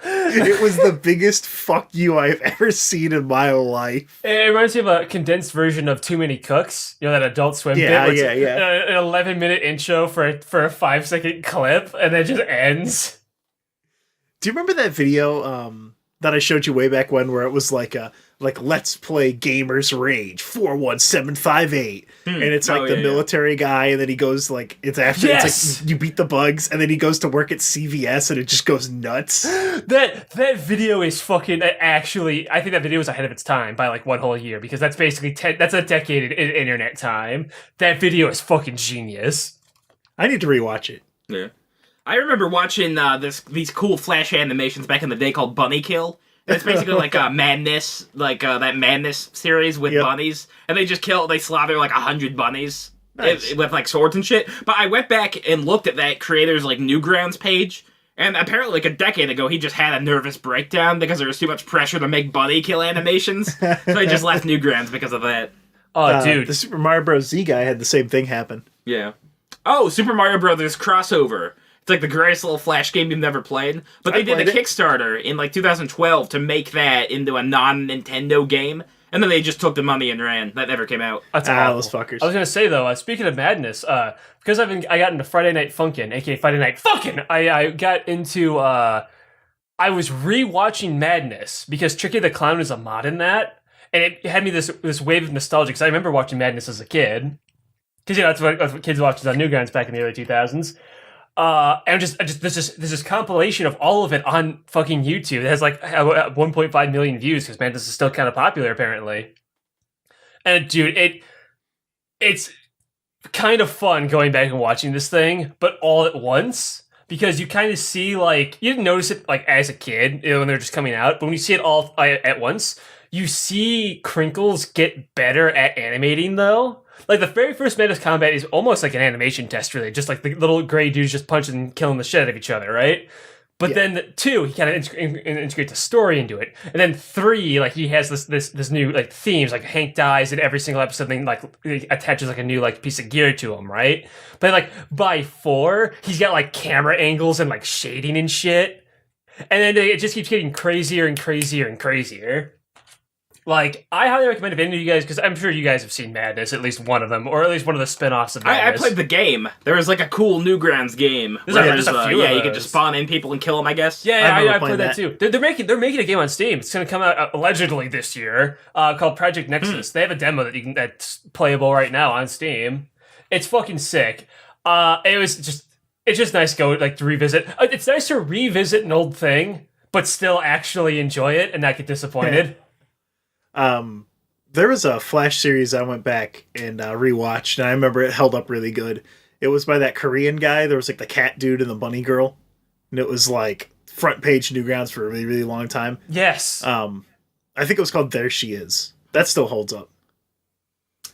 It was the biggest fuck you I've ever seen in my life. It reminds me of a condensed version of Too Many Cooks. You know, that Adult Swim bit? Yeah. An 11-minute intro for a 5-second clip, and then it just ends. Do you remember that video that I showed you way back when, where it was like Let's Play Gamers Rage 41758, and it's like the military guy, and then he goes like it's like you beat the bugs, and then he goes to work at CVS, and it just goes nuts. That video is fucking actually. I think that video was ahead of its time by like one whole year, because that's basically that's a decade in internet time. That video is fucking genius. I need to rewatch it. Yeah. I remember watching these cool Flash animations back in the day called Bunny Kill. It's basically like Madness, like that Madness series with bunnies, and they slaughter like 100 bunnies with like swords and shit. But I went back and looked at that creator's like Newgrounds page, and apparently like a decade ago he just had a nervous breakdown because there was too much pressure to make bunny kill animations, so he just left Newgrounds because of that. Oh, dude, the Super Mario Bros. Z guy had the same thing happen. Yeah. Oh, Super Mario Brothers crossover. It's like the greatest little Flash game you've never played. But they did a Kickstarter in like 2012 to make that into a non-Nintendo game. And then they just took the money and ran. That never came out. That's those fuckers. I was gonna say though, speaking of madness, because I got into Friday Night Funkin', aka Friday Night Funkin', I got into I was rewatching Madness because Tricky the Clown is a mod in that, and it had me this wave of nostalgia because I remember watching Madness as a kid. Because that's what kids watched on Newgrounds back in the early 2000s. And just there's this compilation of all of it on fucking YouTube. It has like 1.5 million views because Madness is still kind of popular apparently. And dude, it's kind of fun going back and watching this thing, but all at once because you kind of see like you didn't notice it like as a kid when they're just coming out, but when you see it all at once, you see Crinkles get better at animating though. Like the very first Menace combat is almost like an animation test, really, just like the little gray dudes just punching and killing the shit out of each other, right? But then 2, he kind of integrates the story into it, and then 3, like he has this new like themes, like Hank dies in every single episode, and like he attaches like a new like piece of gear to him, right? But like by 4, he's got like camera angles and like shading and shit, and then it just keeps getting crazier and crazier and crazier. Like, I highly recommend if any of you guys, because I'm sure you guys have seen Madness, at least one of them, or at least one of the spin-offs of Madness. I played the game. There was like a cool Newgrounds game. There's a few of you those. could just spawn in people and kill them, I guess. Yeah, I played that too. They're making a game on Steam. It's going to come out allegedly this year, called Project Nexus. They have a demo that's playable right now on Steam. It's fucking sick. It's just nice to revisit. It's nice to revisit an old thing, but still actually enjoy it and not get disappointed. There was a Flash series I went back and rewatched, and I remember it held up really good. It was by that Korean guy. There was like the cat dude and the bunny girl, and it was like front page Newgrounds for a really, really long time. Yes. I think it was called There She Is. That still holds up.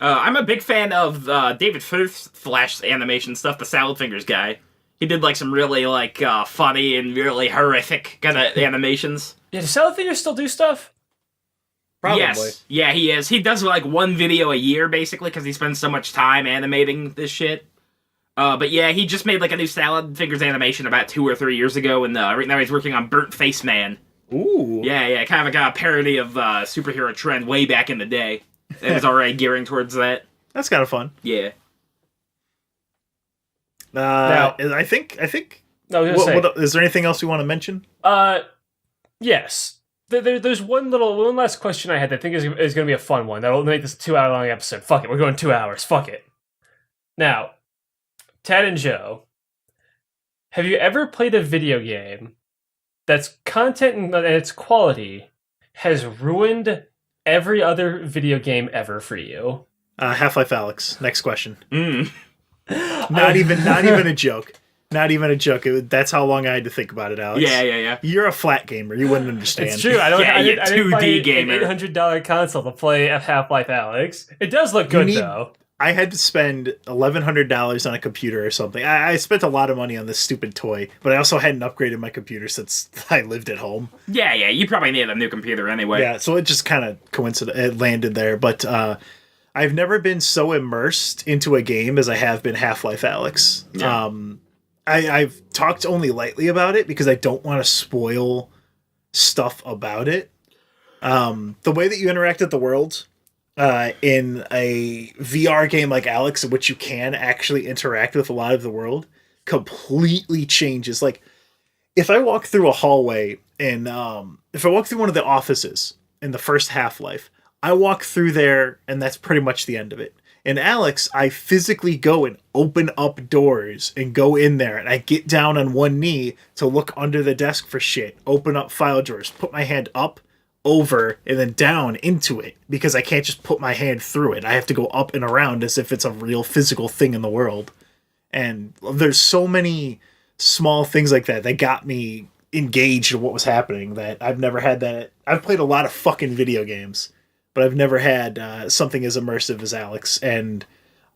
I'm a big fan of David Firth's Flash animation stuff, the Salad Fingers guy. He did like some really like funny and really horrific kind of animations. Yeah, does Salad Fingers still do stuff? Probably. Yes. Yeah, he is. He does like one video a year, basically, because he spends so much time animating this shit. But yeah, he just made like a new Salad Fingers animation about 2 or 3 years ago, and right now he's working on Burnt Face Man. Ooh. Yeah, kind of like a parody of superhero trend way back in the day. It was already gearing towards that. That's kind of fun. Yeah. I think. Is there anything else you want to mention? Yes. There's one last question I had that I think is going to be a fun one. That'll make this a 2-hour long episode. Fuck it, we're going 2 hours. Fuck it. Now, Tad and Joe, have you ever played a video game that's content and its quality has ruined every other video game ever for you? Half-Life Alyx. Next question. Not even a joke. Not even a joke. That's how long I had to think about it, Alex. Yeah. You're a flat gamer. You wouldn't understand. It's true. I didn't buy 2D gamer. An $800 console to play Half-Life Alyx. It does look good, though. I had to spend $1,100 on a computer or something. I spent a lot of money on this stupid toy, but I also hadn't upgraded my computer since I lived at home. Yeah. You probably needed a new computer anyway. Yeah, so it just kind of it landed there. But I've never been so immersed into a game as I have been Half-Life Alyx. Yeah. I've talked only lightly about it because I don't want to spoil stuff about it. The way that you interact with the world in a VR game like Alyx, in which you can actually interact with a lot of the world, completely changes. Like, if I walk through a hallway and if I walk through one of the offices in the first Half-Life, I walk through there and that's pretty much the end of it. In Alyx, I physically go and open up doors and go in there, and I get down on one knee to look under the desk for shit, open up file drawers, put my hand up, over, and then down into it, because I can't just put my hand through it. I have to go up and around as if it's a real physical thing in the world. And there's so many small things like that that got me engaged in what was happening that I've never had that. I've played a lot of fucking video games, but I've never had something as immersive as Alyx, and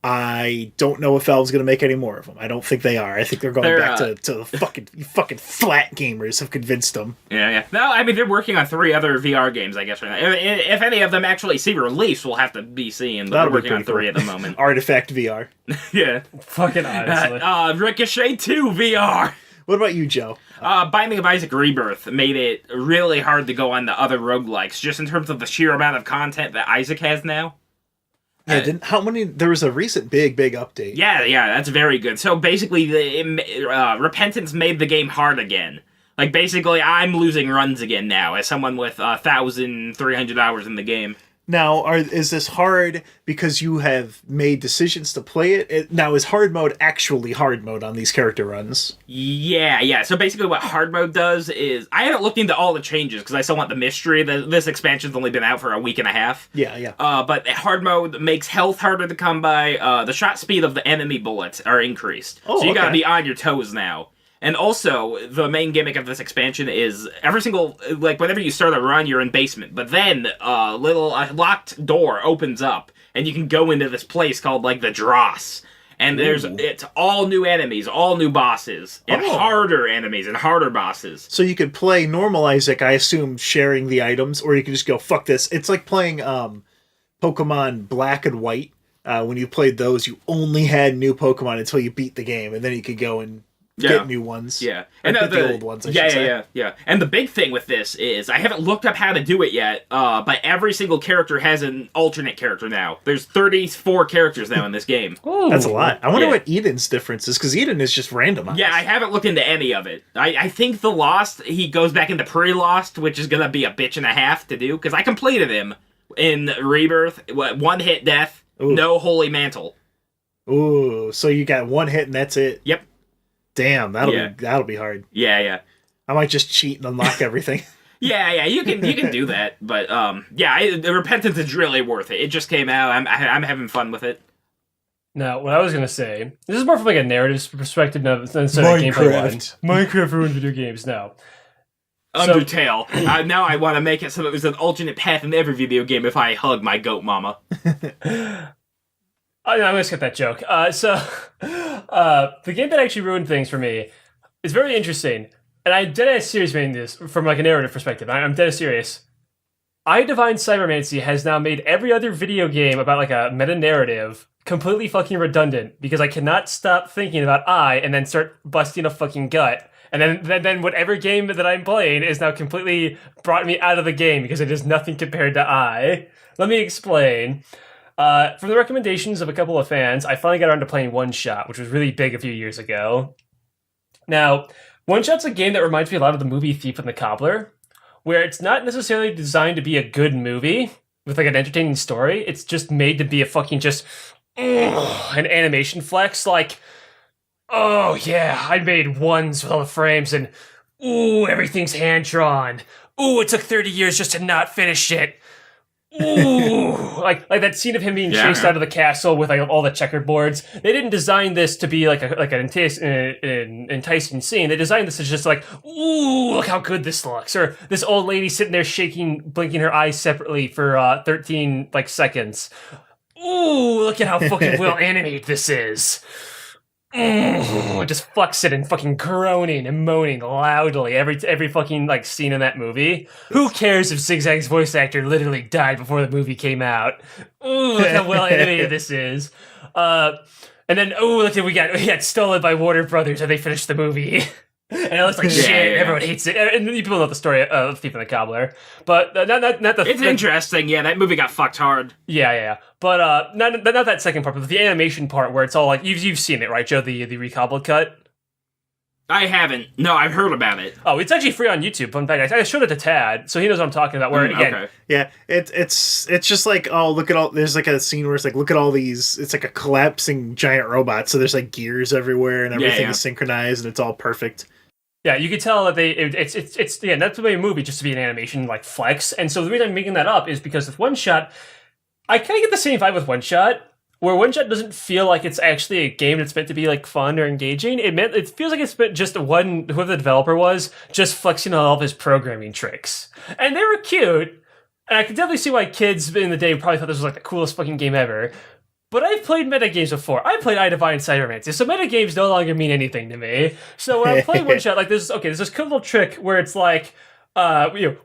I don't know if Valve's going to make any more of them. I don't think they are. I think they're going back to the fucking flat gamers have convinced them. Yeah. No, I mean, they're working on 3 other VR games, I guess, right now. If any of them actually see release, we'll have to be seeing, but they're working on 3 at the moment. Artifact VR. Yeah. Fucking honestly. Ricochet 2 VR. What about you, Joe? Binding of Isaac Rebirth made it really hard to go on the other roguelikes, just in terms of the sheer amount of content that Isaac has now. Yeah, there was a recent big update. Yeah, that's very good. So basically, Repentance made the game hard again. Like, basically, I'm losing runs again now, as someone with 1,300 hours in the game. Now, is this hard because you have made decisions to play it? Now, is hard mode actually hard mode on these character runs? Yeah. So basically what hard mode does is... I haven't looked into all the changes because I still want the mystery. This expansion's only been out for a week and a half. Yeah. But hard mode makes health harder to come by. The shot speed of the enemy bullets are increased. So you gotta be on your toes now. And also, the main gimmick of this expansion is every single, like, whenever you start a run, you're in basement. But then a locked door opens up, and you can go into this place called, like, the Dross. And it's all new enemies, all new bosses, and harder enemies and harder bosses. So you could play normal Isaac, I assume, sharing the items, or you could just go, fuck this. It's like playing Pokemon Black and White. When you played those, you only had new Pokemon until you beat the game, and then you could go and get new ones. Yeah. And the old ones, I should say. Yeah. And the big thing with this is, I haven't looked up how to do it yet, but every single character has an alternate character now. There's 34 characters now in this game. Ooh. That's a lot. I wonder what Eden's difference is, because Eden is just randomized. Yeah, I haven't looked into any of it. I think the Lost, he goes back into pre-Lost, which is going to be a bitch and a half to do, because I completed him in Rebirth, one-hit death, no Holy Mantle. Ooh, so you got one hit and that's it? Yep. Damn, that'll be hard. Yeah. I might just cheat and unlock everything. Yeah, you can do that, but the Repentance is really worth it. It just came out. I'm having fun with it. Now, what I was gonna say, this is more from like a narrative perspective instead of gameplay one. Minecraft ruined video games now. Undertale. Now I want to make it so that there's an alternate path in every video game if I hug my goat mama. I'm gonna skip that joke. The game that actually ruined things for me is very interesting, and I'm dead ass serious making this from like a narrative perspective. I'm dead ass serious. Divine Cybermancy has now made every other video game about like a meta narrative completely fucking redundant because I cannot stop thinking about and then start busting a fucking gut. And then whatever game that I'm playing is now completely brought me out of the game because it is nothing compared to Let me explain. From the recommendations of a couple of fans, I finally got around to playing OneShot, which was really big a few years ago. Now, OneShot's a game that reminds me a lot of the movie Thief and the Cobbler, where it's not necessarily designed to be a good movie with like an entertaining story. It's just made to be a fucking an animation flex, like, oh yeah, I made ones with all the frames and everything's hand-drawn. It took 30 years just to not finish it. Like that scene of him being chased out of the castle with like all the checkerboards. They didn't design this to be like an enticing scene. They designed this as just like, look how good this looks. Or this old lady sitting there blinking her eyes separately for 13 like seconds. Look at how fucking well animated this is. Just flexing and fucking groaning and moaning loudly every fucking like scene in that movie. Who cares if Zigzag's voice actor literally died before the movie came out? Look how well animated this is. And then look at we got stolen by Warner Brothers and they finished the movie. And it looks like shit. Yeah. Everyone hates it. And people know the story of Thief and the Cobbler, but not the. It's interesting. Yeah, that movie got fucked hard. Yeah. But not that second part, but the animation part where it's all like you've seen it, right, Joe? The recobbled cut. I haven't. No, I've heard about it. Oh, it's actually free on YouTube. In fact, I showed it to Tad, so he knows what I'm talking about. Where again, okay. Yeah, it's just like, look at all. There's like a scene where it's like, look at all these. It's like a collapsing giant robot. So there's like gears everywhere, and everything is synchronized, and it's all perfect. Yeah, you could tell that it's that's the way a movie just to be an animation like flex. And so the reason I'm making that up is because with OneShot, I kind of get the same vibe with OneShot, where OneShot doesn't feel like it's actually a game that's meant to be like fun or engaging. It feels like it's just whoever the developer was, just flexing on all of his programming tricks. And they were cute, and I could definitely see why kids in the day probably thought this was like the coolest fucking game ever. But I've played metagames before. I played Divine Cybermancy, so metagames no longer mean anything to me. So when I'm playing OneShot, like there's this cool little trick where it's like,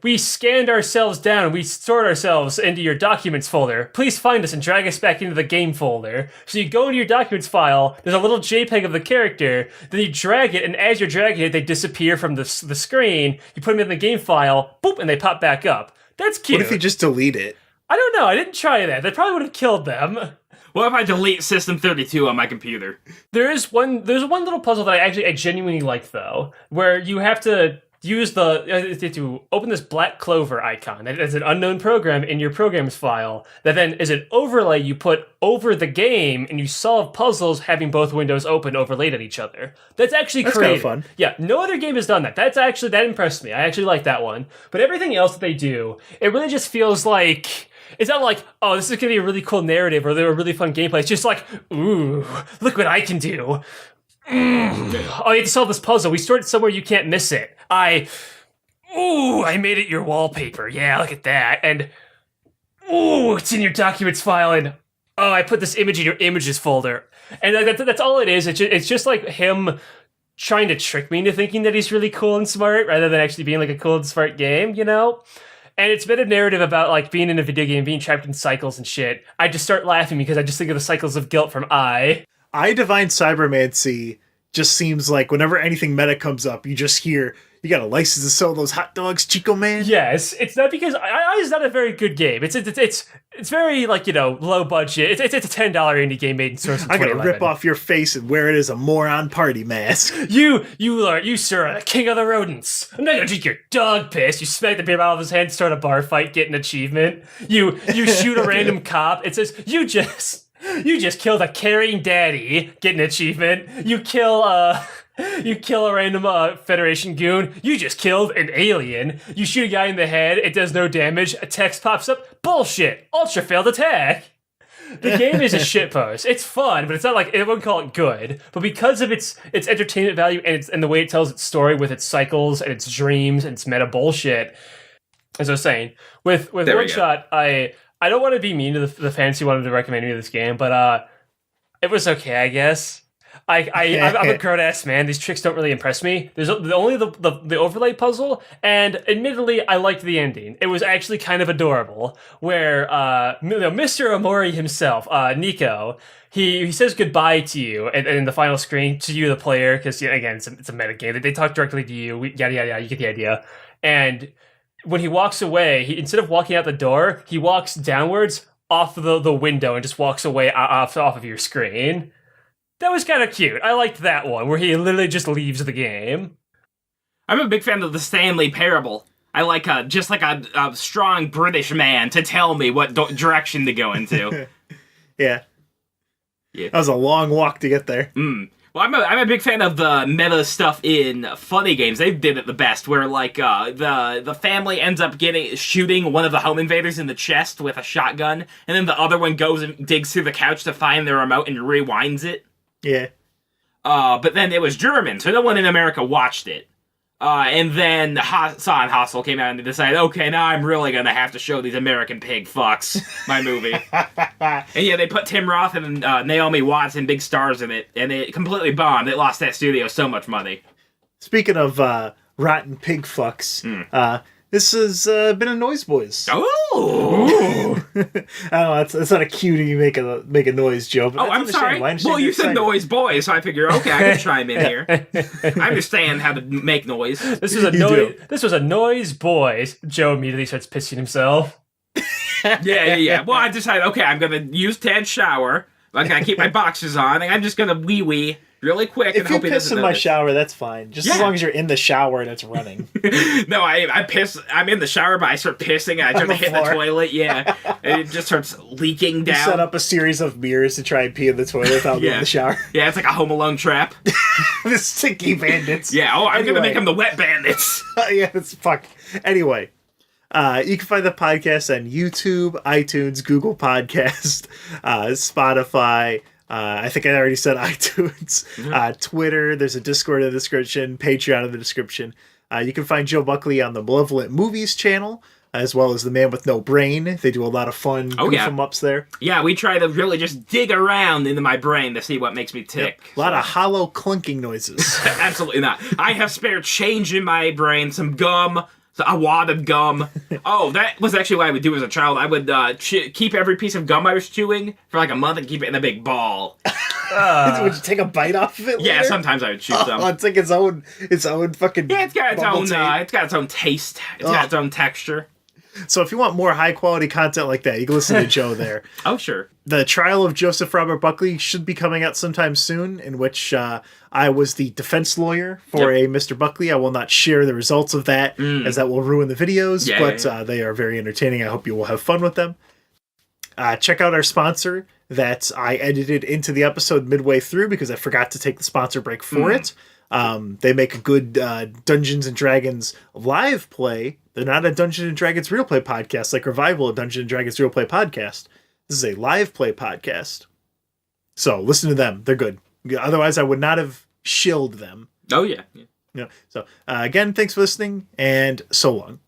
we scanned ourselves down and we stored ourselves into your documents folder. Please find us and drag us back into the game folder. So you go into your documents file, there's a little JPEG of the character, then you drag it, and as you're dragging it, they disappear from the screen. You put them in the game file, boop, and they pop back up. That's cute. What if you just delete it? I don't know. I didn't try that. That probably would have killed them. What if I delete System 32 on my computer? There's one little puzzle that I genuinely like though, where you have to use to open this black clover icon that is an unknown program in your programs file that then is an overlay you put over the game and you solve puzzles having both windows open overlaid at each other. That's actually creative. Kind of fun. Yeah, no other game has done that. That impressed me. I actually like that one. But everything else that they do, it really just feels like it's not like, oh, this is going to be a really cool narrative or a really fun gameplay. It's just like, ooh, look what I can do. Oh, you have to solve this puzzle. We stored it somewhere you can't miss it. I made it your wallpaper. Yeah, look at that. And, it's in your documents file. And, I put this image in your images folder. And that's all it is. It's just like him trying to trick me into thinking that he's really cool and smart rather than actually being like a cool and smart game, you know? And it's been a narrative about like being in a video game, being trapped in cycles and shit. I just start laughing because I just think of the cycles of guilt from I Divine Cybermancy just seems like whenever anything meta comes up, you just hear, you got a license to sell those hot dogs, Chico Man? Yes, it's not because I is not a very good game. It's very like, you know, low budget. It's a $10 indie game made in source. I'm gonna rip off your face and wear it as a moron party mask. You sir are the king of the rodents. I'm not gonna drink your dog piss. You smack the beer out of his hand, start a bar fight, get an achievement. You shoot a random cop. It says you just killed a carrying daddy, get an achievement. You kill a random Federation goon. You just killed an alien. You shoot a guy in the head. It does no damage. A text pops up. Bullshit. Ultra failed attack. The game is a shitpost. It's fun, but it's not like, I wouldn't call it good. But because of its entertainment value and the way it tells its story with its cycles and its dreams and its meta bullshit, as I was saying, with OneShot, I don't want to be mean to the fans who wanted to recommend me this game, but it was okay, I guess. I'm a grown-ass man. These tricks don't really impress me. There's only the overlay puzzle, and admittedly, I liked the ending. It was actually kind of adorable, where Mr. Omori himself, Nico, he says goodbye to you in the final screen, to you, the player, because, again, it's a meta game. They talk directly to you, yada, yada, yada, you get the idea. And when he walks away, instead of walking out the door, he walks downwards off the window and just walks away off of your screen. That was kind of cute. I liked that one, where he literally just leaves the game. I'm a big fan of the Stanley Parable. I like just like a strong British man to tell me what direction to go into. Yeah. That was a long walk to get there. Well, I'm a big fan of the meta stuff in funny games. They did it the best, where like the family ends up shooting one of the home invaders in the chest with a shotgun, and then the other one goes and digs through the couch to find the remote and rewinds it. Yeah. But then it was German, so no one in America watched it. And then Saw and Hostel came out and decided, okay, now I'm really gonna have to show these American pig fucks my movie. And yeah, they put Tim Roth and Naomi Watts and big stars in it, and it completely bombed. It lost that studio so much money. Speaking of rotten pig fucks, this has been a Noyz-Boyz. Oh! I don't know, that's not a cue to make a noise, Joe. But I'm sorry. Well, you said Noyz-Boyz, so I figure, okay, I can chime in here. I understand how to make noise. This was a Noyz-Boyz. Joe immediately starts pissing himself. Yeah. Well, I decided, okay, I'm gonna use Ted's shower. I'm gonna keep my boxers on, and I'm just gonna wee really quick. If you piss in my shower, that's fine. Just as long as you're in the shower and it's running. No, I piss. I'm in the shower, but I start pissing and I try to hit the toilet. Yeah, and it just starts leaking down. You set up a series of mirrors to try and pee in the toilet without being in the shower. Yeah, it's like a Home Alone trap. The sticky bandits. Yeah. Oh, I'm gonna make them the wet bandits. Yeah, that's fuck. Anyway. You can find the podcast on YouTube, iTunes, Google Podcast, Spotify. I think I already said iTunes. Twitter. There's a Discord in the description. Patreon in the description. You can find Joe Buckley on the Malevolent Movies channel, as well as The Man with No Brain. They do a lot of fun goof-em-ups there. Yeah, we try to really just dig around into my brain to see what makes me tick. Yep. A lot of hollow clinking noises. Absolutely not. I have spare change in my brain, some gum, a wad of gum. Oh, that was actually what I would do as a child. I would keep every piece of gum I was chewing for like a month and keep it in a big ball. Would you take a bite off of it later? Yeah, sometimes I would chew some. It's like its own fucking. Yeah, it's got its own taste. It's got its own texture. So if you want more high quality content like that, you can listen to Joe there. Oh, sure. The Trial of Joseph Robert Buckley should be coming out sometime soon, in which I was the defense lawyer for a Mr. Buckley. I will not share the results of that, as that will ruin the videos, but they are very entertaining. I hope you will have fun with them. Check out our sponsor that I edited into the episode midway through because I forgot to take the sponsor break for it. They make a good Dungeons & Dragons live play. They're not a Dungeons & Dragons real play podcast like Revival, a Dungeons & Dragons real play podcast. This is a live play podcast. So listen to them. They're good. Otherwise, I would not have shilled them. Oh yeah. So again, thanks for listening, and so long.